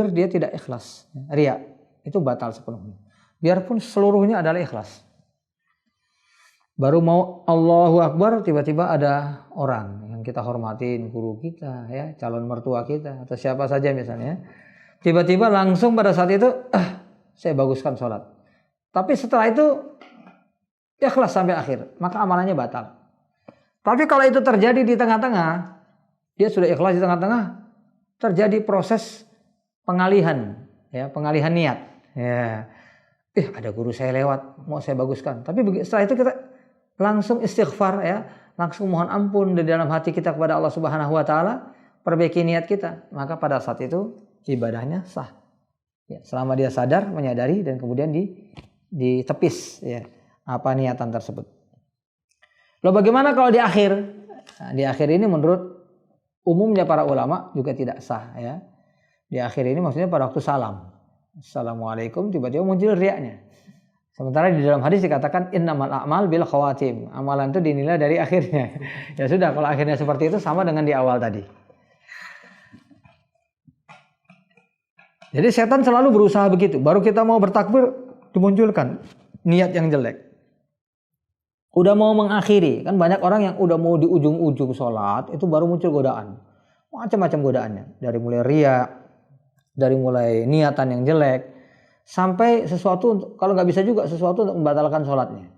Speaker 1: dia tidak ikhlas, riya, itu batal sepenuhnya. Biarpun seluruhnya adalah ikhlas. Baru mau Allahu Akbar, tiba-tiba ada orang yang kita hormatin, guru kita, ya, calon mertua kita, atau siapa saja misalnya. Tiba-tiba langsung pada saat itu, saya baguskan sholat. Tapi setelah itu, ikhlas sampai akhir, maka amalannya batal. Tapi kalau itu terjadi di tengah-tengah, dia sudah ikhlas di tengah-tengah, terjadi proses pengalihan, ya, pengalihan niat. Ya, ada guru saya lewat, mau saya baguskan. Tapi setelah itu kita langsung istighfar, ya, langsung mohon ampun di dalam hati kita kepada Allah Subhanahu wa taala, perbaiki niat kita, maka pada saat itu ibadahnya sah. Ya, selama dia sadar, menyadari, dan kemudian ditepis, ya, apa niatan tersebut. Lalu bagaimana kalau di akhir? Nah, di akhir ini menurut umumnya para ulama juga tidak sah, ya. Di akhir ini maksudnya pada waktu salam. Assalamualaikum, tiba-tiba muncul riaknya. Sementara di dalam hadis dikatakan innamal a'mal bil khawatim. Amalan itu dinilai dari akhirnya. Ya sudah, kalau akhirnya seperti itu sama dengan di awal tadi. Jadi setan selalu berusaha begitu. Baru kita mau bertakbir, dimunculkan niat yang jelek. Udah mau mengakhiri, kan banyak orang yang udah mau di ujung-ujung sholat, itu baru muncul godaan. Macam-macam godaannya. Dari mulai riya, dari mulai niatan yang jelek, sampai sesuatu untuk, kalau nggak bisa juga sesuatu untuk membatalkan sholatnya.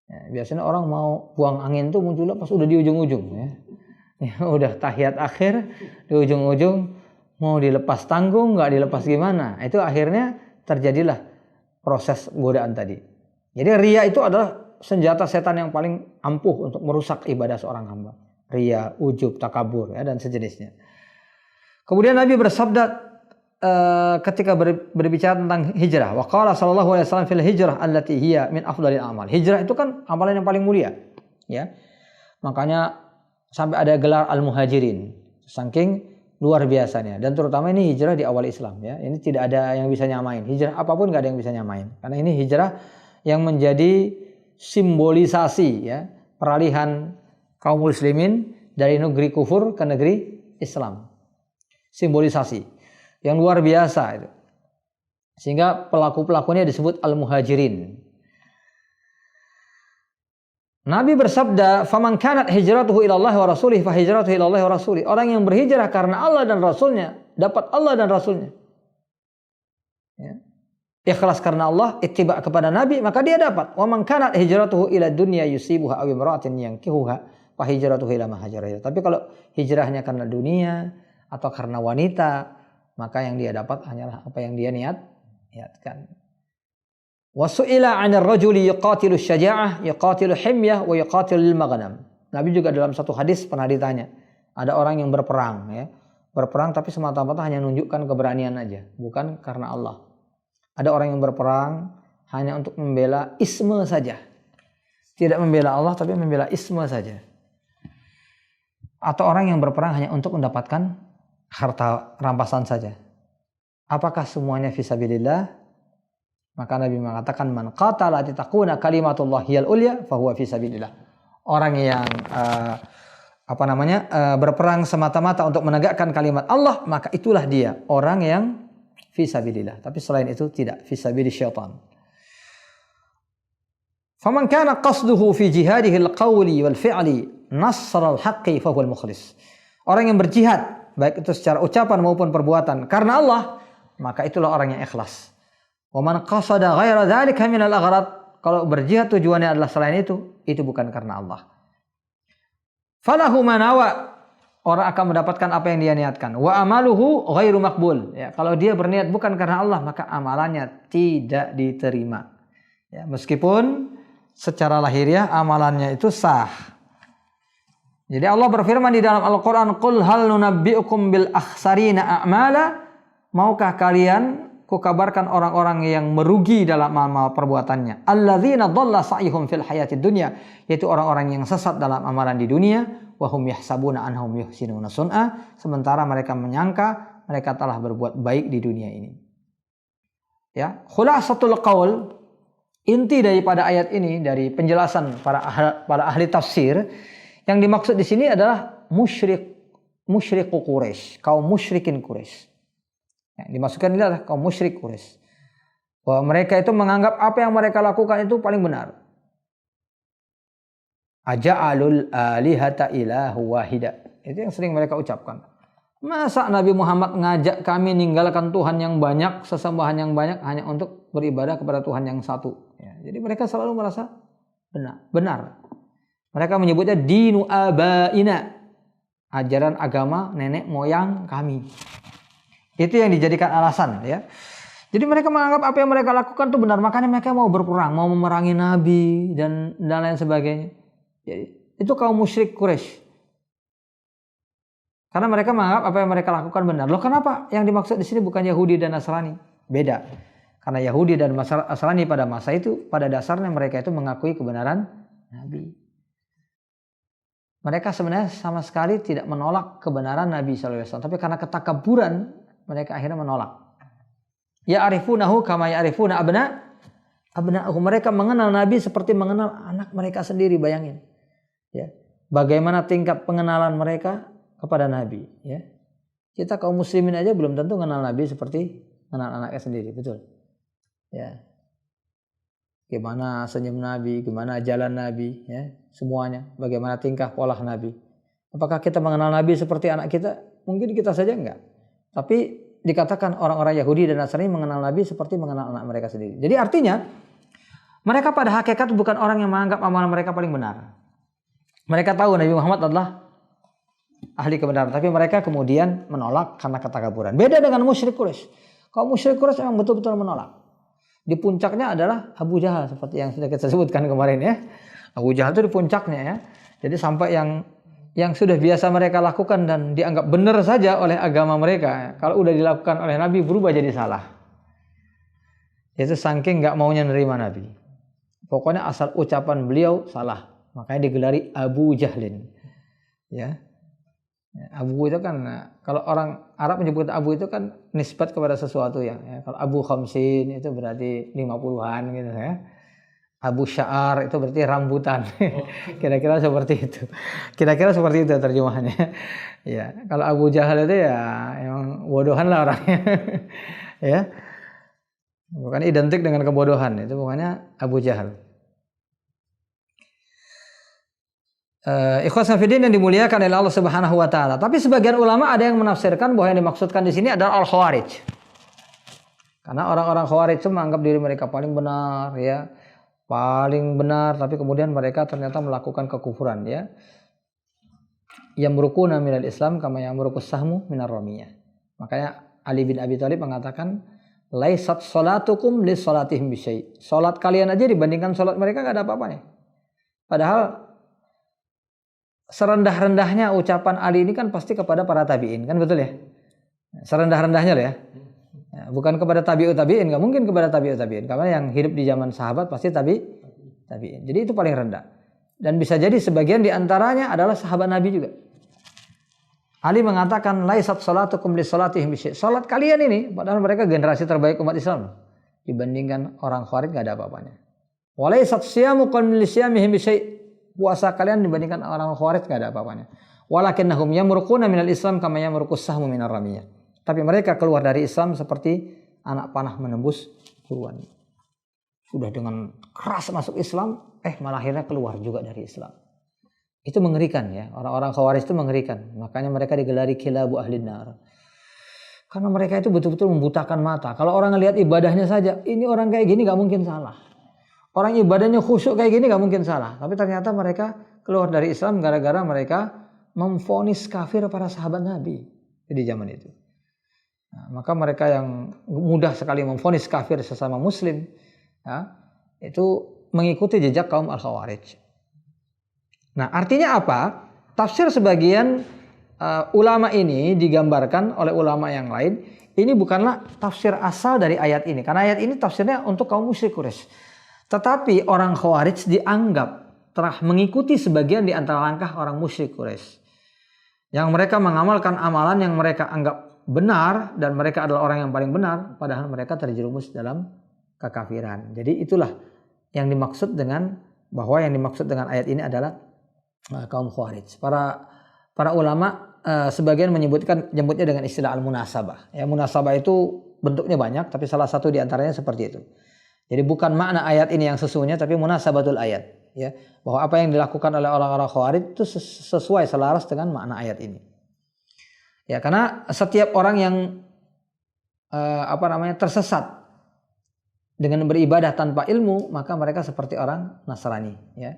Speaker 1: Ya, biasanya orang mau buang angin tuh munculnya pas udah di ujung-ujung, ya. Ya, udah tahiyat akhir di ujung-ujung mau dilepas tanggung, nggak dilepas gimana? Itu akhirnya terjadilah proses godaan tadi. Jadi riya itu adalah senjata setan yang paling ampuh untuk merusak ibadah seorang hamba. Riya, ujub, takabur, ya, dan sejenisnya. Kemudian Nabi bersabda ketika berbicara tentang hijrah, wa qala sallallahu alaihi wasallam fil hijrah allati hiya min afdhalil a'mal. Hijrah itu kan amalan yang paling mulia, ya. Makanya sampai ada gelar al-muhajirin, saking luar biasanya. Dan terutama ini hijrah di awal Islam, ya. Ini tidak ada yang bisa nyamain. Hijrah apapun enggak ada yang bisa nyamain. Karena ini hijrah yang menjadi simbolisasi, ya, peralihan kaum muslimin dari negeri kufur ke negeri Islam. Simbolisasi yang luar biasa itu. Sehingga pelaku-pelakunya disebut al-muhajirin. Nabi bersabda, "Faman kanat hijratuhu ila Allah wa rasulih fa hijratuhu ila Allah wa rasulih." Orang yang berhijrah karena Allah dan Rasulnya, dapat Allah dan Rasulnya. Ya. Ikhlas karena Allah, ittiba kepada Nabi, maka dia dapat. Wa man kanat hijratuhu ila dunya yusibuha aw imra'atin yankihuha fa hijratuhu ila ma hajara. Tapi kalau hijrahnya karena dunia atau karena wanita, maka yang dia dapat hanyalah apa yang dia niatkan. Wa su'ila 'anil rajuli yuqatilu syaja'ah, yuqatilu himyah wa yuqatilu lil maghnam. Nabi juga dalam satu hadis pernah ditanya, ada orang yang berperang, ya. Berperang tapi semata-mata hanya menunjukkan keberanian aja, bukan karena Allah. Ada orang yang berperang hanya untuk membela isme saja. Tidak membela Allah tapi membela isme saja. Atau orang yang berperang hanya untuk mendapatkan harta rampasan saja. Apakah semuanya fisabilillah? Maka Nabi mengatakan man qatala litakuna kalimatullah hiyal ulya fahuwa fisabilillah. Orang yang berperang semata-mata untuk menegakkan kalimat Allah, maka itulah dia orang yang fisabilillah. Tapi selain itu tidak, fisabilil syaitan. Faman kana qasduhu fi jihadihi al-qawli wal fi'li nasra al-haqqi fahuwal mukhlis. Orang yang berjihad baik itu secara ucapan maupun perbuatan karena Allah, maka itulah orang yang ikhlas. Wa man qasada ghaira dzalika min al-aghrad, kalau berjihad tujuannya adalah selain itu bukan karena Allah. Falahu manawa, orang akan mendapatkan apa yang dia niatkan. Wa amaluhu ghairu maqbul, ya, kalau dia berniat bukan karena Allah, maka amalannya tidak diterima. Ya, meskipun secara lahiriah amalannya itu sah. Jadi Allah berfirman di dalam Al-Quran, "Qul hal nunabbi'ukum bil akhsarina a'mala." Maukah kalian kukabarkan orang-orang yang merugi dalam amal perbuatannya? Alladzina dhalla sa'yuhum fil hayatid dunya, yaitu orang-orang yang sesat dalam amalan di dunia. Wa hum yahsabuna annahum yuhsinuna sun'a, sementara mereka menyangka mereka telah berbuat baik di dunia ini. Ya, khulasatul qaul, inti daripada ayat ini dari penjelasan para ahli tafsir, yang dimaksud di sini adalah musyrik Quraisy, kaum musyrikin Quraisy. Yang dimaksudkan ini adalah kaum musyrik Quraisy. Bahwa mereka itu menganggap apa yang mereka lakukan itu paling benar. Aja'alul alihata ilahu wahida. Itu yang sering mereka ucapkan. Masa Nabi Muhammad ngajak kami ninggalkan Tuhan yang banyak, sesembahan yang banyak hanya untuk beribadah kepada Tuhan yang satu. Ya, jadi mereka selalu merasa benar. Mereka menyebutnya dinu abaina, ajaran agama nenek moyang kami. Itu yang dijadikan alasan, ya. Jadi mereka menganggap apa yang mereka lakukan itu benar, makanya mereka mau berperang, mau memerangi Nabi dan lain sebagainya. Jadi, itu kaum musyrik Quraisy. Karena mereka menganggap apa yang mereka lakukan benar. Loh kenapa? Yang dimaksud di sini bukan Yahudi dan Nasrani. Beda. Karena Yahudi dan Nasrani pada masa itu, pada dasarnya mereka itu mengakui kebenaran Nabi. Mereka sebenarnya sama sekali tidak menolak kebenaran Nabi SAW. Tapi karena ketakaburan, mereka akhirnya menolak. Ya'rifunahu kama ya'rifuna abna'ahum. Mereka mengenal Nabi seperti mengenal anak mereka sendiri, bayangin. Ya. Bagaimana tingkat pengenalan mereka kepada Nabi, ya. Kita kaum muslimin aja belum tentu mengenal Nabi seperti mengenal anaknya sendiri, betul. Ya. Gimana senyum Nabi, gimana jalan Nabi, ya, semuanya. Bagaimana tingkah pola Nabi. Apakah kita mengenal Nabi seperti anak kita? Mungkin kita saja enggak. Tapi dikatakan orang-orang Yahudi dan Nasrani mengenal Nabi seperti mengenal anak mereka sendiri. Jadi artinya mereka pada hakikat bukan orang yang menganggap amalan mereka paling benar. Mereka tahu Nabi Muhammad adalah ahli kebenaran, tapi mereka kemudian menolak karena ketakaburan. Beda dengan musyrik Quraisy. Kaum musyrik Quraisy memang betul-betul menolak. Di puncaknya adalah Abu Jahal seperti yang sudah kita sebutkan kemarin, ya. Abu Jahal itu di puncaknya, ya. Jadi sampai yang sudah biasa mereka lakukan dan dianggap benar saja oleh agama mereka, kalau udah dilakukan oleh Nabi berubah jadi salah. Itu saking nggak maunya nerima Nabi. Pokoknya asal ucapan beliau salah, makanya digelari Abu Jahlin, ya. Abu itu kan, kalau orang Arab menyebut Abu itu kan nisbat kepada sesuatu yang, ya. Kalau Abu Khamsin itu berarti 50-an gitu, ya. Abu Sya'ar itu berarti rambutan. Kira-kira seperti itu. Kira-kira seperti itu terjemahannya. Ya, kalau Abu Jahal itu ya emang bodohan lah orangnya. Ya. Bukan identik dengan kebodohan, itu pokoknya Abu Jahal. Ikhwas fillah yang dimuliakan oleh Allah Subhanahu wa taala. Tapi sebagian ulama ada yang menafsirkan bahwa yang dimaksudkan di sini adalah al-Khawarij. Karena orang-orang Khawarij itu menganggap diri mereka paling benar, ya. Paling benar, tapi kemudian mereka ternyata melakukan kekufuran, ya. Yamruquna minal Islam kama yamruqus sahmu minar ramiyah. Makanya Ali bin Abi Thalib mengatakan laisat salatukum li salatihim bisyai. Salat kalian aja dibandingkan salat mereka enggak ada apa-apanya. Padahal serendah-rendahnya ucapan Ali ini kan pasti kepada para tabi'in, kan betul ya? Serendah-rendahnya loh, ya. Bukan kepada tabi'ut tabi'in, nggak mungkin kepada tabi'ut tabi'in. Karena yang hidup di zaman sahabat pasti tabi'in. Jadi itu paling rendah. Dan bisa jadi sebagian di antaranya adalah sahabat Nabi juga. Ali mengatakan laisat salatukum li salatihim bisyai. Salat kalian ini, padahal mereka generasi terbaik umat Islam, dibandingkan orang Khawarij nggak ada apa-apanya. Walaisat siyamukum li siyamihim bisyai. Puasa kalian dibandingkan orang Khawarij nggak ada apa-apanya. Walakinnahum yamruquna minal Islam kama yamruqus sahmu minar ramiyah. Tapi mereka keluar dari Islam seperti anak panah menembus buruan. Sudah dengan keras masuk Islam, malah akhirnya keluar juga dari Islam. Itu mengerikan, ya. Orang-orang Khawarij itu mengerikan. Makanya mereka digelari kilabu ahlin nar. Karena mereka itu betul-betul membutakan mata. Kalau orang ngelihat ibadahnya saja, ini orang kayak gini nggak mungkin salah. Orang ibadahnya khusyuk kayak gini gak mungkin salah. Tapi ternyata mereka keluar dari Islam gara-gara mereka memvonis kafir para sahabat Nabi di zaman itu. Nah, maka mereka yang mudah sekali memvonis kafir sesama muslim, ya, itu mengikuti jejak kaum Al-Khawarij. Nah, artinya apa? Tafsir sebagian ulama ini digambarkan oleh ulama yang lain. Ini bukanlah tafsir asal dari ayat ini. Karena ayat ini tafsirnya untuk kaum musyrik Quraisy. Tetapi orang Khawarij dianggap telah mengikuti sebagian di antara langkah orang musyrik Quraisy. Yang mereka mengamalkan amalan yang mereka anggap benar dan mereka adalah orang yang paling benar, padahal mereka terjerumus dalam kekafiran. Jadi itulah yang dimaksud dengan ayat ini adalah kaum Khawarij. Para ulama sebagian menyebutnya dengan istilah al-munasabah. Ya, munasabah itu bentuknya banyak, tapi salah satu di antaranya seperti itu. Jadi bukan makna ayat ini yang sesungguhnya, tapi munasabatul ayat. ya, bahwa apa yang dilakukan oleh orang-orang Khawarij itu sesuai selaras dengan makna ayat ini. Ya, karena setiap orang yang tersesat dengan beribadah tanpa ilmu, maka mereka seperti orang Nasrani, ya.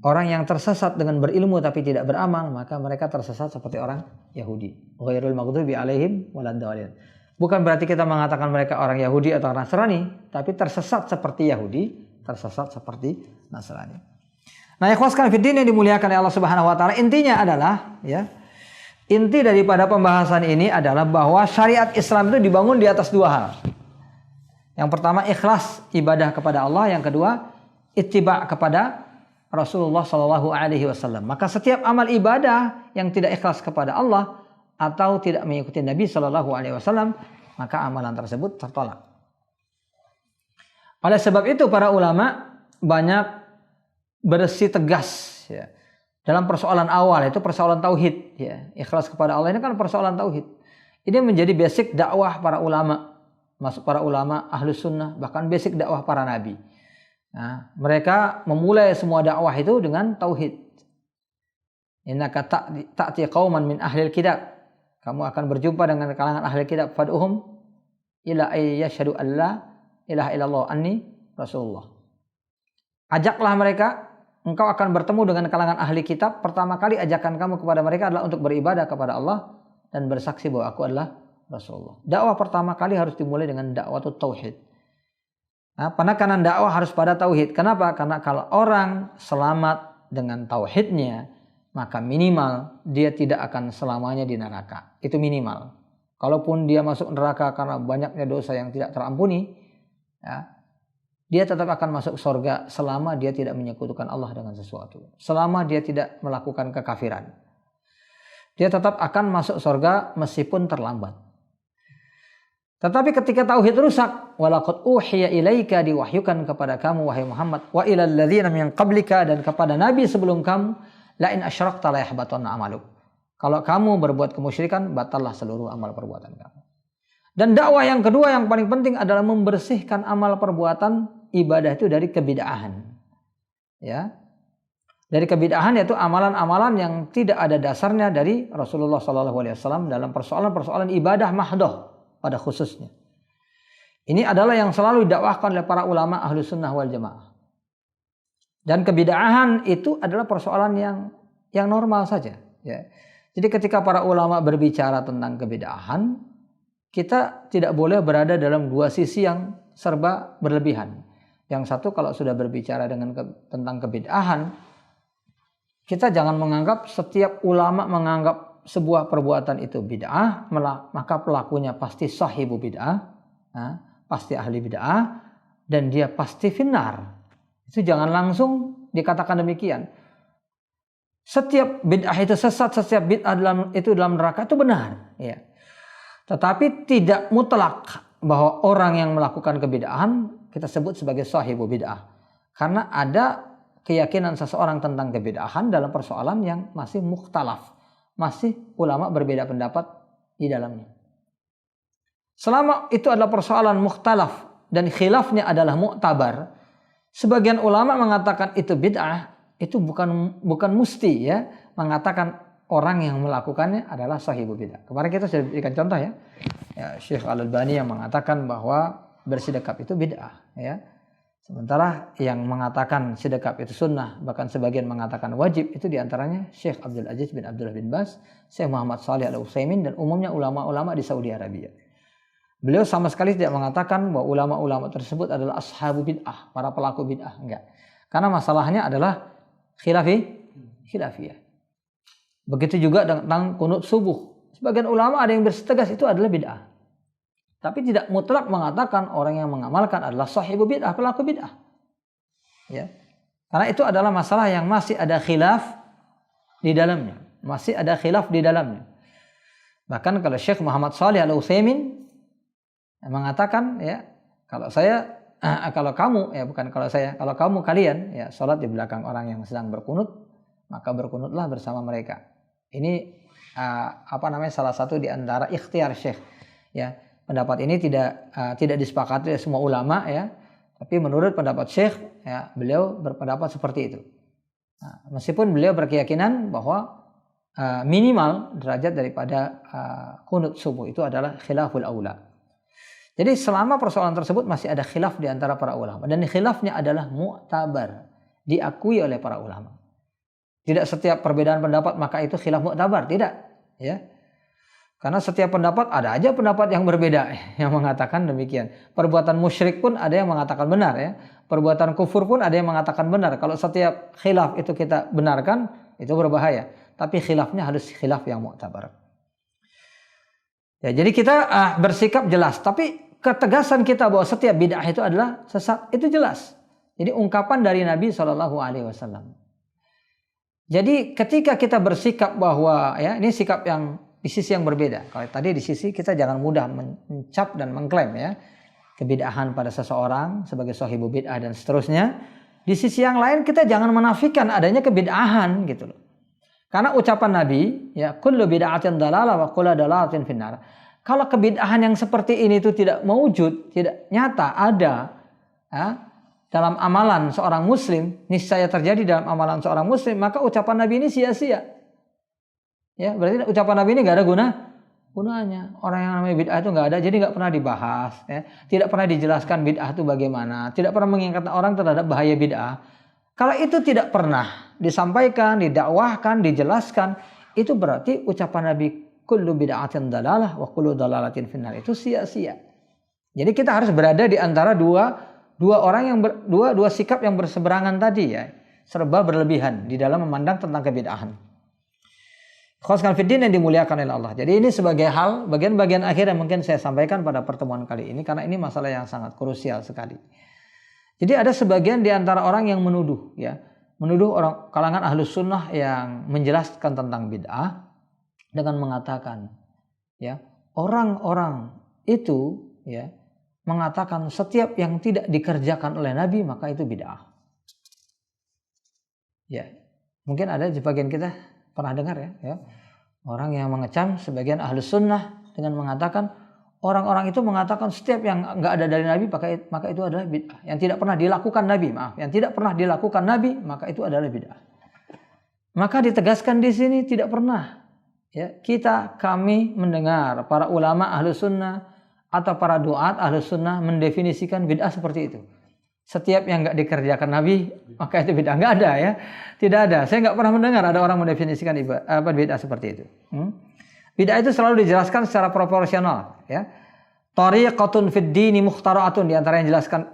Speaker 1: Orang yang tersesat dengan berilmu tapi tidak beramal, maka mereka tersesat seperti orang Yahudi. Ghairul maghdubi alaihim waladdallin. Bukan berarti kita mengatakan mereka orang Yahudi atau Nasrani, tapi tersesat seperti Yahudi, tersesat seperti Nasrani. Nah, ikhwaskan fiddin yang dimuliakan oleh Allah Subhanahu wa taala, intinya adalah, ya, inti daripada pembahasan ini adalah bahwa syariat Islam itu dibangun di atas dua hal. Yang pertama, ikhlas ibadah kepada Allah. Yang kedua, ittiba kepada Rasulullah Shallallahu Alaihi Wasallam. Maka setiap amal ibadah yang tidak ikhlas kepada Allah atau tidak mengikuti Nabi Shallallahu Alaihi Wasallam, maka amalan tersebut tertolak. Oleh sebab itu para ulama banyak bersih tegas, ya, dalam persoalan awal, itu persoalan tauhid, ya. Ikhlas kepada Allah ini kan persoalan tauhid. Ini menjadi basic dakwah para ulama, masuk para ulama ahlus sunnah, bahkan basic dakwah para nabi. Nah, mereka memulai semua dakwah itu dengan tauhid. Innaka ta'ti qauman min ahlil kitab. Kamu akan berjumpa dengan kalangan ahli kitab. Fad'uhum ila ayyashhadu an la ilaha illallah anni rasulullah. Ajaklah mereka, engkau akan bertemu dengan kalangan ahli kitab. Pertama kali ajakan kamu kepada mereka adalah untuk beribadah kepada Allah dan bersaksi bahwa aku adalah Rasulullah. Dakwah pertama kali harus dimulai dengan dakwah tauhid. Nah, penekanan dakwah harus pada tauhid. Kenapa? Karena kalau orang selamat dengan tauhidnya, maka minimal dia tidak akan selamanya di neraka. Itu minimal. Kalaupun dia masuk neraka karena banyaknya dosa yang tidak terampuni, ya, dia tetap akan masuk surga selama dia tidak menyekutukan Allah dengan sesuatu. Selama dia tidak melakukan kekafiran. Dia tetap akan masuk surga meskipun terlambat. Tetapi ketika tauhid rusak, walaqad uhiya ilaika, diwahyukan kepada kamu wahai Muhammad, wa ilal ladzina min qablika, dan kepada nabi sebelum kamu, la in asyrakta la yahbatanna amaluk. Kalau kamu berbuat kemusyrikan, batallah seluruh amal perbuatan kamu. Dan dakwah yang kedua yang paling penting adalah membersihkan amal perbuatan ibadah itu dari kebid'ahan. Ya. Dari kebid'ahan, yaitu amalan-amalan yang tidak ada dasarnya dari Rasulullah SAW dalam persoalan-persoalan ibadah mahdoh pada khususnya. Ini adalah yang selalu didakwahkan oleh para ulama ahlu sunnah wal jamaah. Dan kebid'ahan itu adalah persoalan yang normal saja. Ya. Jadi ketika para ulama berbicara tentang kebid'ahan, kita tidak boleh berada dalam dua sisi yang serba berlebihan. Yang satu, kalau sudah berbicara tentang kebid'ahan, kita jangan menganggap setiap ulama menganggap sebuah perbuatan itu bid'ah, maka pelakunya pasti sahibu bid'ah, pasti ahli bid'ah, dan dia pasti finnar. Itu jangan langsung dikatakan demikian. Setiap bid'ah itu sesat, setiap bid'ah dalam neraka itu benar. Ya. Tetapi tidak mutlak bahwa orang yang melakukan kebid'ahan kita sebut sebagai sahibu bid'ah. Karena ada keyakinan seseorang tentang kebid'ahan dalam persoalan yang masih mukhtalaf. Masih ulama berbeda pendapat di dalamnya. Selama itu adalah persoalan mukhtalaf dan khilafnya adalah mu'tabar, sebagian ulama mengatakan itu bid'ah, itu bukan mesti, ya, mengatakan orang yang melakukannya adalah sahibu bid'ah. Kemarin kita sudah berikan contoh, ya, Syekh Al-Albani yang mengatakan bahwa bersedekap itu bid'ah, ya. Sementara yang mengatakan sedekap itu sunnah, bahkan sebagian mengatakan wajib, itu diantaranya Syekh Abdul Aziz bin Abdullah bin Baz, Syekh Muhammad Shalih Al-Utsaimin, dan umumnya ulama-ulama di Saudi Arabia. Beliau sama sekali tidak mengatakan bahwa ulama-ulama tersebut adalah ashabu bid'ah, para pelaku bid'ah, enggak. Karena masalahnya adalah khilafiyah. Begitu juga tentang kunut subuh. Sebagian ulama ada yang bersitegas itu adalah bid'ah. Tapi tidak mutlak mengatakan orang yang mengamalkan adalah sahibu bid'ah, pelaku bid'ah. Ya. Karena itu adalah masalah yang masih ada khilaf di dalamnya. Masih ada khilaf di dalamnya. Bahkan kalau Syekh Muhammad Shalih Al-Utsaimin mengatakan, ya, kalau kamu kalian, ya, salat di belakang orang yang sedang berkunut, maka berkunutlah bersama mereka. Ini salah satu di antara ikhtiar Syekh, ya. Pendapat ini tidak disepakati oleh semua ulama, ya. Tapi menurut pendapat Syekh, ya, beliau berpendapat seperti itu. Nah, meskipun beliau berkeyakinan bahwa minimal derajat daripada kunut subuh itu adalah khilaful aula. Jadi selama persoalan tersebut masih ada khilaf di antara para ulama, dan khilafnya adalah mu'tabar, diakui oleh para ulama. Tidak setiap perbedaan pendapat maka itu khilaf mu'tabar, tidak, ya. Karena setiap pendapat ada aja pendapat yang berbeda yang mengatakan demikian. Perbuatan musyrik pun ada yang mengatakan benar, ya. Perbuatan kufur pun ada yang mengatakan benar. Kalau setiap khilaf itu kita benarkan, itu berbahaya. Tapi khilafnya harus khilaf yang mu'tabar. Ya, jadi kita bersikap jelas. Tapi ketegasan kita bahwa setiap bid'ah itu adalah sesat, itu jelas. Jadi ungkapan dari Nabi SAW. Jadi ketika kita bersikap bahwa, ya, ini sikap yang di sisi yang berbeda. Kalau tadi di sisi kita jangan mudah mencap dan mengklaim, ya, kebid'ahan pada seseorang sebagai sahibu bid'ah dan seterusnya. Di sisi yang lain kita jangan menafikan adanya kebid'ahan gitu loh. Karena ucapan Nabi, ya, kullu bid'atin dalalah wa kullu dalalatin finnar. Kalau kebid'ahan yang seperti ini itu tidak mewujud, tidak nyata ada, ya, dalam amalan seorang muslim, niscaya terjadi dalam amalan seorang muslim, maka ucapan Nabi ini sia-sia. Ya, berarti ucapan Nabi ini nggak ada gunanya. Orang yang namanya bid'ah itu nggak ada, jadi nggak pernah dibahas. Ya. Tidak pernah dijelaskan bid'ah itu bagaimana. Tidak pernah mengingatkan orang terhadap bahaya bid'ah. Kalau itu tidak pernah disampaikan, didakwahkan, dijelaskan, itu berarti ucapan Nabi kullu bid'atin dalalah wa kullu dalalatin finnar itu sia-sia. Jadi kita harus berada di antara dua orang yang dua sikap yang berseberangan tadi, ya, serba berlebihan di dalam memandang tentang kebid'ahan. Khoskan fiddin yang dimuliakan oleh Allah. Jadi ini sebagai hal bagian-bagian akhir yang mungkin saya sampaikan pada pertemuan kali ini, karena ini masalah yang sangat krusial sekali. Jadi ada sebagian di antara orang yang menuduh, ya, menuduh orang kalangan ahlus sunnah yang menjelaskan tentang bid'ah dengan mengatakan, ya, orang-orang itu, ya, mengatakan setiap yang tidak dikerjakan oleh Nabi maka itu bid'ah. Ya, mungkin ada sebagian kita pernah dengar, ya, orang yang mengecam sebagian ahlus sunnah dengan mengatakan orang-orang itu mengatakan setiap yang nggak ada dari Nabi maka itu adalah bid'ah. Yang tidak pernah dilakukan Nabi, yang tidak pernah dilakukan Nabi maka itu adalah bid'ah. Maka ditegaskan di sini tidak pernah, ya, kami mendengar para ulama ahlus sunnah atau para duat ahlus sunnah mendefinisikan bid'ah seperti itu. Setiap yang nggak dikerjakan Nabi maka itu bid'ah. Nggak ada, ya, tidak ada. Saya nggak pernah mendengar ada orang mendefinisikan bid'ah seperti itu. Bid'ah itu selalu dijelaskan secara proporsional, ya. Tariqatun fid dini mukhtara'atun, di antara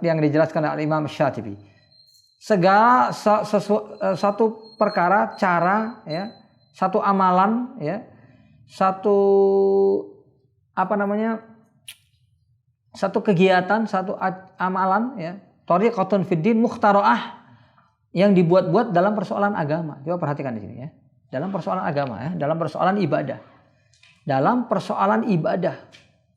Speaker 1: yang dijelaskan oleh Imam Syatibi. Segala satu perkara, cara, ya, satu amalan, ya, satu satu kegiatan, satu amalan, ya, tariqatun fid din mukhtara'ah, yang dibuat-buat dalam persoalan agama. Coba perhatikan di sini, ya. Dalam persoalan agama, ya, dalam persoalan ibadah. Dalam persoalan ibadah.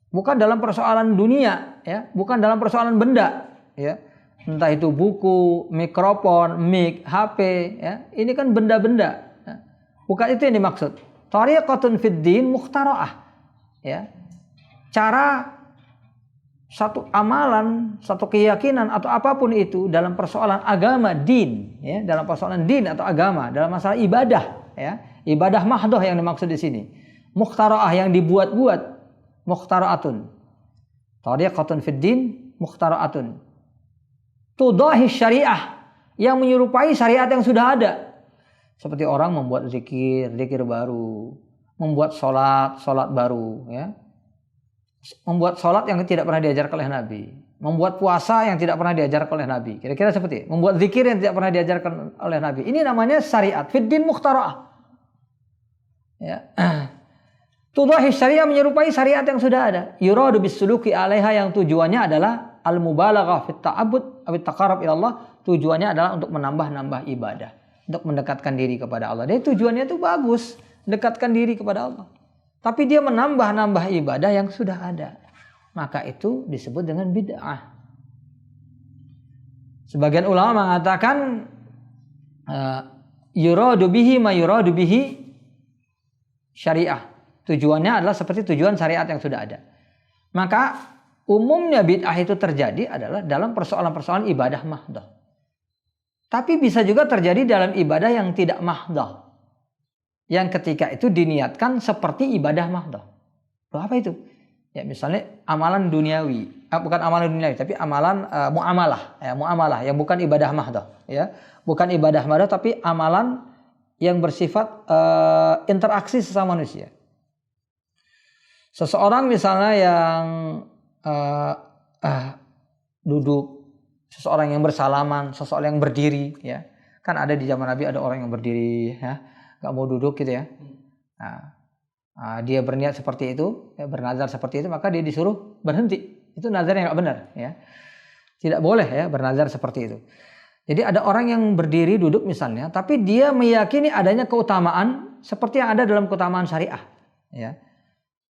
Speaker 1: Bukan dalam persoalan dunia, ya, bukan dalam persoalan benda, ya. Entah itu buku, mikrofon, mic, HP, ya. Ini kan benda-benda, ya. Bukan itu yang dimaksud. Tariqatun fid din mukhtara'ah, ya. Cara, satu amalan, satu keyakinan atau apapun itu dalam persoalan agama, din, ya, dalam persoalan din atau agama, dalam masalah ibadah, ya, ibadah mahdoh yang dimaksud di sini. Mukhtara'ah yang dibuat-buat, mukhtara'atun. Tariqatun fid din mukhtara'atun. Tudahi syariah, yang menyerupai syariat yang sudah ada. Seperti orang membuat zikir baru, membuat sholat baru, ya. Membuat sholat yang tidak pernah diajarkan oleh Nabi, membuat puasa yang tidak pernah diajarkan oleh Nabi, kira-kira seperti itu. Membuat zikir yang tidak pernah diajarkan oleh Nabi. Ini namanya syariat fiddin mukhtara'ah, ya. Tudahi syariah, menyerupai syariat yang sudah ada. Yuradu bisuluki 'alaiha, yang tujuannya adalah al-mubalaghah fit ta'abbud aw taqarrub ila Allah. Tujuannya adalah untuk menambah ibadah, untuk mendekatkan diri kepada Allah. Dan tujuannya itu bagus, dekatkan diri kepada Allah. Tapi dia menambah ibadah yang sudah ada. Maka itu disebut dengan bid'ah. Sebagian ulama mengatakan yuradu bihi ma yuradu bihi syariah. Tujuannya adalah seperti tujuan syariat yang sudah ada. Maka umumnya bid'ah itu terjadi adalah dalam persoalan-persoalan ibadah mahdoh. Tapi bisa juga terjadi dalam ibadah yang tidak mahdoh, yang ketika itu diniatkan seperti ibadah mahdoh. Loh, apa itu? Ya misalnya amalan duniawi, bukan amalan duniawi, tapi amalan muamalah, yang bukan ibadah mahdoh, ya, bukan ibadah mahdoh, tapi amalan yang bersifat interaksi sesama manusia. Seseorang misalnya yang duduk, seseorang yang bersalaman, seseorang yang berdiri, ya. Kan ada di zaman Nabi ada orang yang berdiri, ya, nggak mau duduk gitu ya. Dia berniat seperti itu, ya, bernazar seperti itu, maka dia disuruh berhenti. Itu nazar yang nggak benar, ya. Tidak boleh ya bernazar seperti itu. Jadi ada orang yang berdiri duduk misalnya, tapi dia meyakini adanya keutamaan seperti yang ada dalam keutamaan syariah, ya.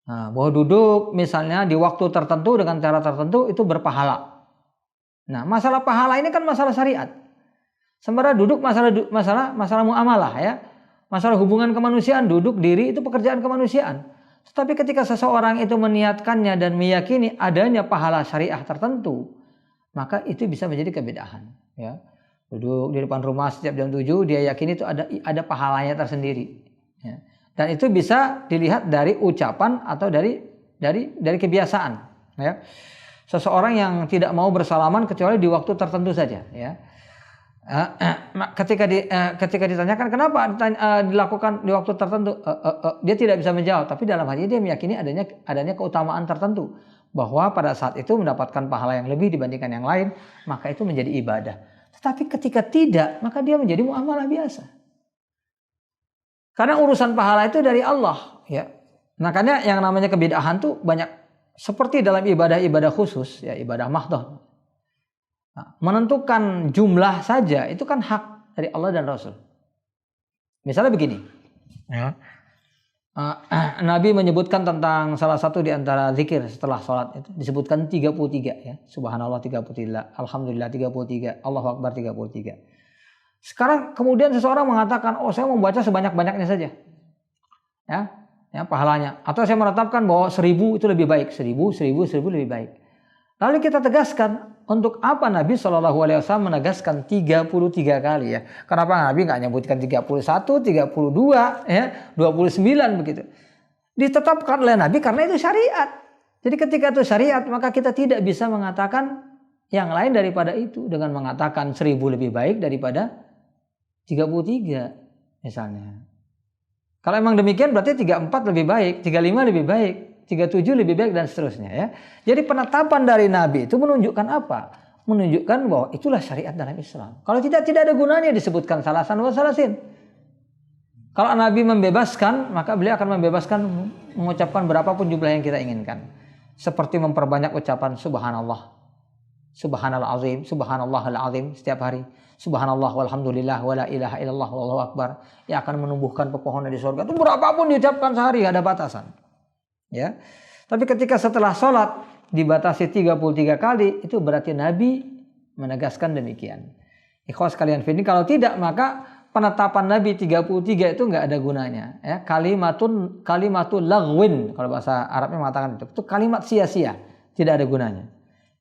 Speaker 1: Bahwa duduk misalnya di waktu tertentu dengan cara tertentu itu berpahala. Nah, masalah pahala ini kan masalah syariat. Sementara duduk masalah muamalah, ya. Masalah hubungan kemanusiaan, duduk diri itu pekerjaan kemanusiaan. Tetapi ketika seseorang itu meniatkannya dan meyakini adanya pahala syariah tertentu, maka itu bisa menjadi kebid'ahan, ya. Duduk di depan rumah setiap jam 7, dia yakini itu ada pahalanya tersendiri, ya. Dan itu bisa dilihat dari ucapan atau dari kebiasaan, ya. Seseorang yang tidak mau bersalaman kecuali di waktu tertentu saja, ya. Ketika ditanyakan kenapa dilakukan di waktu tertentu, dia tidak bisa menjawab, tapi dalam hati dia meyakini adanya keutamaan tertentu, bahwa pada saat itu mendapatkan pahala yang lebih dibandingkan yang lain, maka itu menjadi ibadah. Tetapi ketika tidak, maka dia menjadi muamalah biasa. Karena urusan pahala itu dari Allah, ya. Makanya yang namanya kebid'ahan tuh banyak, seperti dalam ibadah-ibadah khusus, ya, ibadah mahdoh. Menentukan jumlah saja itu kan hak dari Allah dan Rasul. Misalnya begini, ya. Nabi menyebutkan tentang salah satu di antara zikir setelah sholat itu disebutkan 33, ya. Subhanallah 33, Alhamdulillah 33, Allahu Akbar 33. Sekarang kemudian seseorang mengatakan, oh saya membaca sebanyak-banyaknya saja, ya pahalanya. Atau saya menetapkan bahwa 1000 itu lebih baik, 1000 lebih baik. Lalu kita tegaskan, untuk apa Nabi SAW menegaskan 33 kali, ya? Kenapa Nabi nggak nyebutkan 31, 32, ya, 29 begitu? Ditetapkan oleh Nabi karena itu syariat. Jadi ketika itu syariat, maka kita tidak bisa mengatakan yang lain daripada itu dengan mengatakan 1000 lebih baik daripada 33 misalnya. Kalau emang demikian berarti 34 lebih baik, 35 lebih baik, 37 lebih baik dan seterusnya, ya. Jadi penetapan dari Nabi itu menunjukkan apa? Menunjukkan bahwa itulah syariat dalam Islam. Kalau tidak ada gunanya disebutkan salasan wa salasin. Kalau Nabi membebaskan, maka beliau akan membebaskan mengucapkan berapapun jumlah yang kita inginkan. Seperti memperbanyak ucapan subhanallah, subhanallah azim, subhanallahal azim setiap hari. Subhanallah walhamdulillah wala ilaha illallah wallahu akbar, yang akan menumbuhkan pepohonan di surga. Itu berapapun diucapkan sehari, ada batasan, ya. Tapi ketika setelah sholat dibatasi 33 kali, itu berarti Nabi menegaskan demikian. Ikhwas sekalian ini kalau tidak, maka penetapan Nabi 33 itu nggak ada gunanya, ya. Kalimatul lagwin, kalau bahasa Arabnya mengatakan itu kalimat sia-sia, tidak ada gunanya.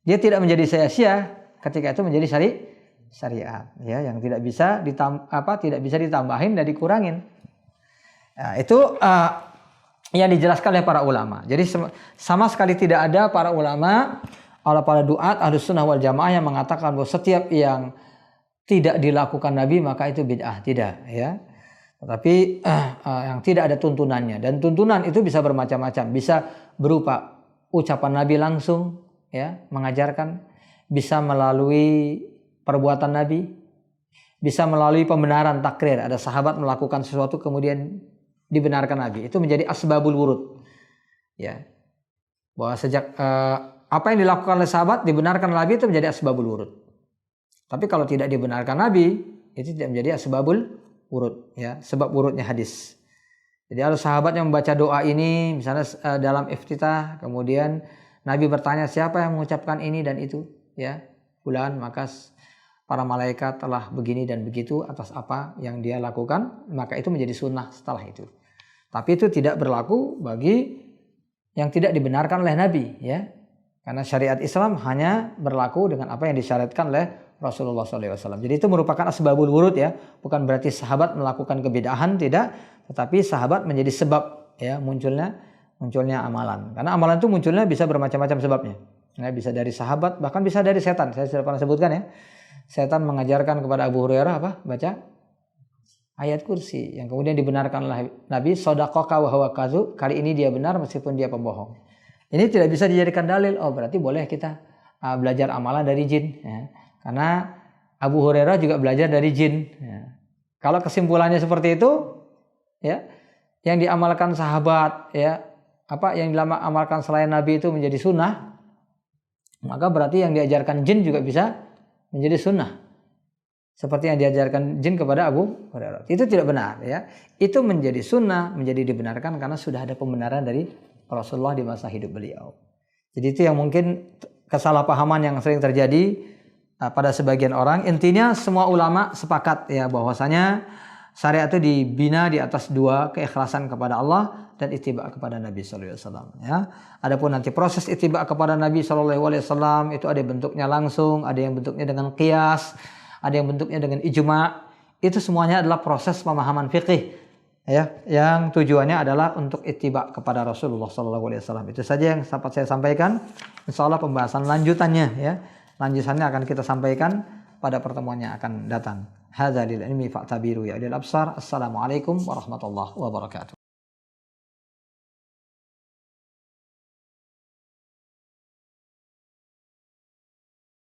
Speaker 1: Dia tidak menjadi sia-sia ketika itu menjadi syariat, ya, yang tidak bisa ditambahin dan dikurangin. Nah, itu yang dijelaskan oleh para ulama. Jadi sama sekali tidak ada para ulama, para duat Ahlus Sunnah wal Jamaah yang mengatakan bahwa setiap yang tidak dilakukan Nabi maka itu bid'ah, tidak, ya. Tetapi yang tidak ada tuntunannya, dan tuntunan itu bisa bermacam-macam, bisa berupa ucapan Nabi langsung, ya, mengajarkan, bisa melalui perbuatan Nabi, bisa melalui pembenaran takrir. Ada sahabat melakukan sesuatu kemudian dibenarkan Nabi. Itu menjadi asbabul wurud, ya. Bahwa sejak apa yang dilakukan oleh sahabat dibenarkan Nabi itu menjadi asbabul wurud. Tapi kalau tidak dibenarkan Nabi, itu tidak menjadi asbabul wurud, ya, sebab wurudnya hadis. Jadi ada sahabat yang membaca doa ini misalnya dalam iftitah, kemudian Nabi bertanya siapa yang mengucapkan ini dan itu, ya, fulan, maka para malaikat telah begini dan begitu atas apa yang dia lakukan, maka itu menjadi sunnah setelah itu. Tapi itu tidak berlaku bagi yang tidak dibenarkan oleh Nabi, ya. Karena syariat Islam hanya berlaku dengan apa yang disyariatkan oleh Rasulullah SAW. Jadi itu merupakan asbabul wurud ya, bukan berarti sahabat melakukan kebidahan, tidak, tetapi sahabat menjadi sebab ya munculnya amalan. Karena amalan itu munculnya bisa bermacam-macam sebabnya. Ya, bisa dari sahabat, bahkan bisa dari setan. Saya sudah pernah sebutkan ya. Setan mengajarkan kepada Abu Hurairah apa? Baca ayat kursi yang kemudian dibenarkan oleh Nabi, shadaqaka wa huwa kadzub. Kali ini dia benar meskipun dia pembohong. Ini tidak bisa dijadikan dalil. Oh, berarti boleh kita belajar amalan dari jin ya. Karena Abu Hurairah juga belajar dari jin ya. Kalau kesimpulannya seperti itu ya, yang diamalkan sahabat ya, apa yang diamalkan selain Nabi itu menjadi sunnah, maka berarti yang diajarkan jin juga bisa menjadi sunnah. Seperti yang diajarkan jin kepada Abu Hurairah. Itu tidak benar ya. Itu menjadi sunnah, menjadi dibenarkan karena sudah ada pembenaran dari Rasulullah di masa hidup beliau. Jadi itu yang mungkin kesalahpahaman yang sering terjadi pada sebagian orang. Intinya semua ulama sepakat ya bahwasanya syariat itu dibina di atas dua, keikhlasan kepada Allah dan ittiba kepada Nabi sallallahu alaihi wasallam ya. Adapun nanti proses ittiba kepada Nabi sallallahu alaihi wasallam itu ada bentuknya langsung, ada yang bentuknya dengan qiyas, ada yang bentuknya dengan ijma. Itu semuanya adalah proses pemahaman fikih ya, yang tujuannya adalah untuk ittiba kepada Rasulullah sallallahu alaihi wasallam. Itu saja yang dapat saya sampaikan. Insyaallah pembahasan lanjutannya ya. Lanjutannya akan kita sampaikan pada pertemuan yang akan datang. Hadza lil ilmi fa'tabiru ya lil absar. Assalamualaikum warahmatullahi wabarakatuh.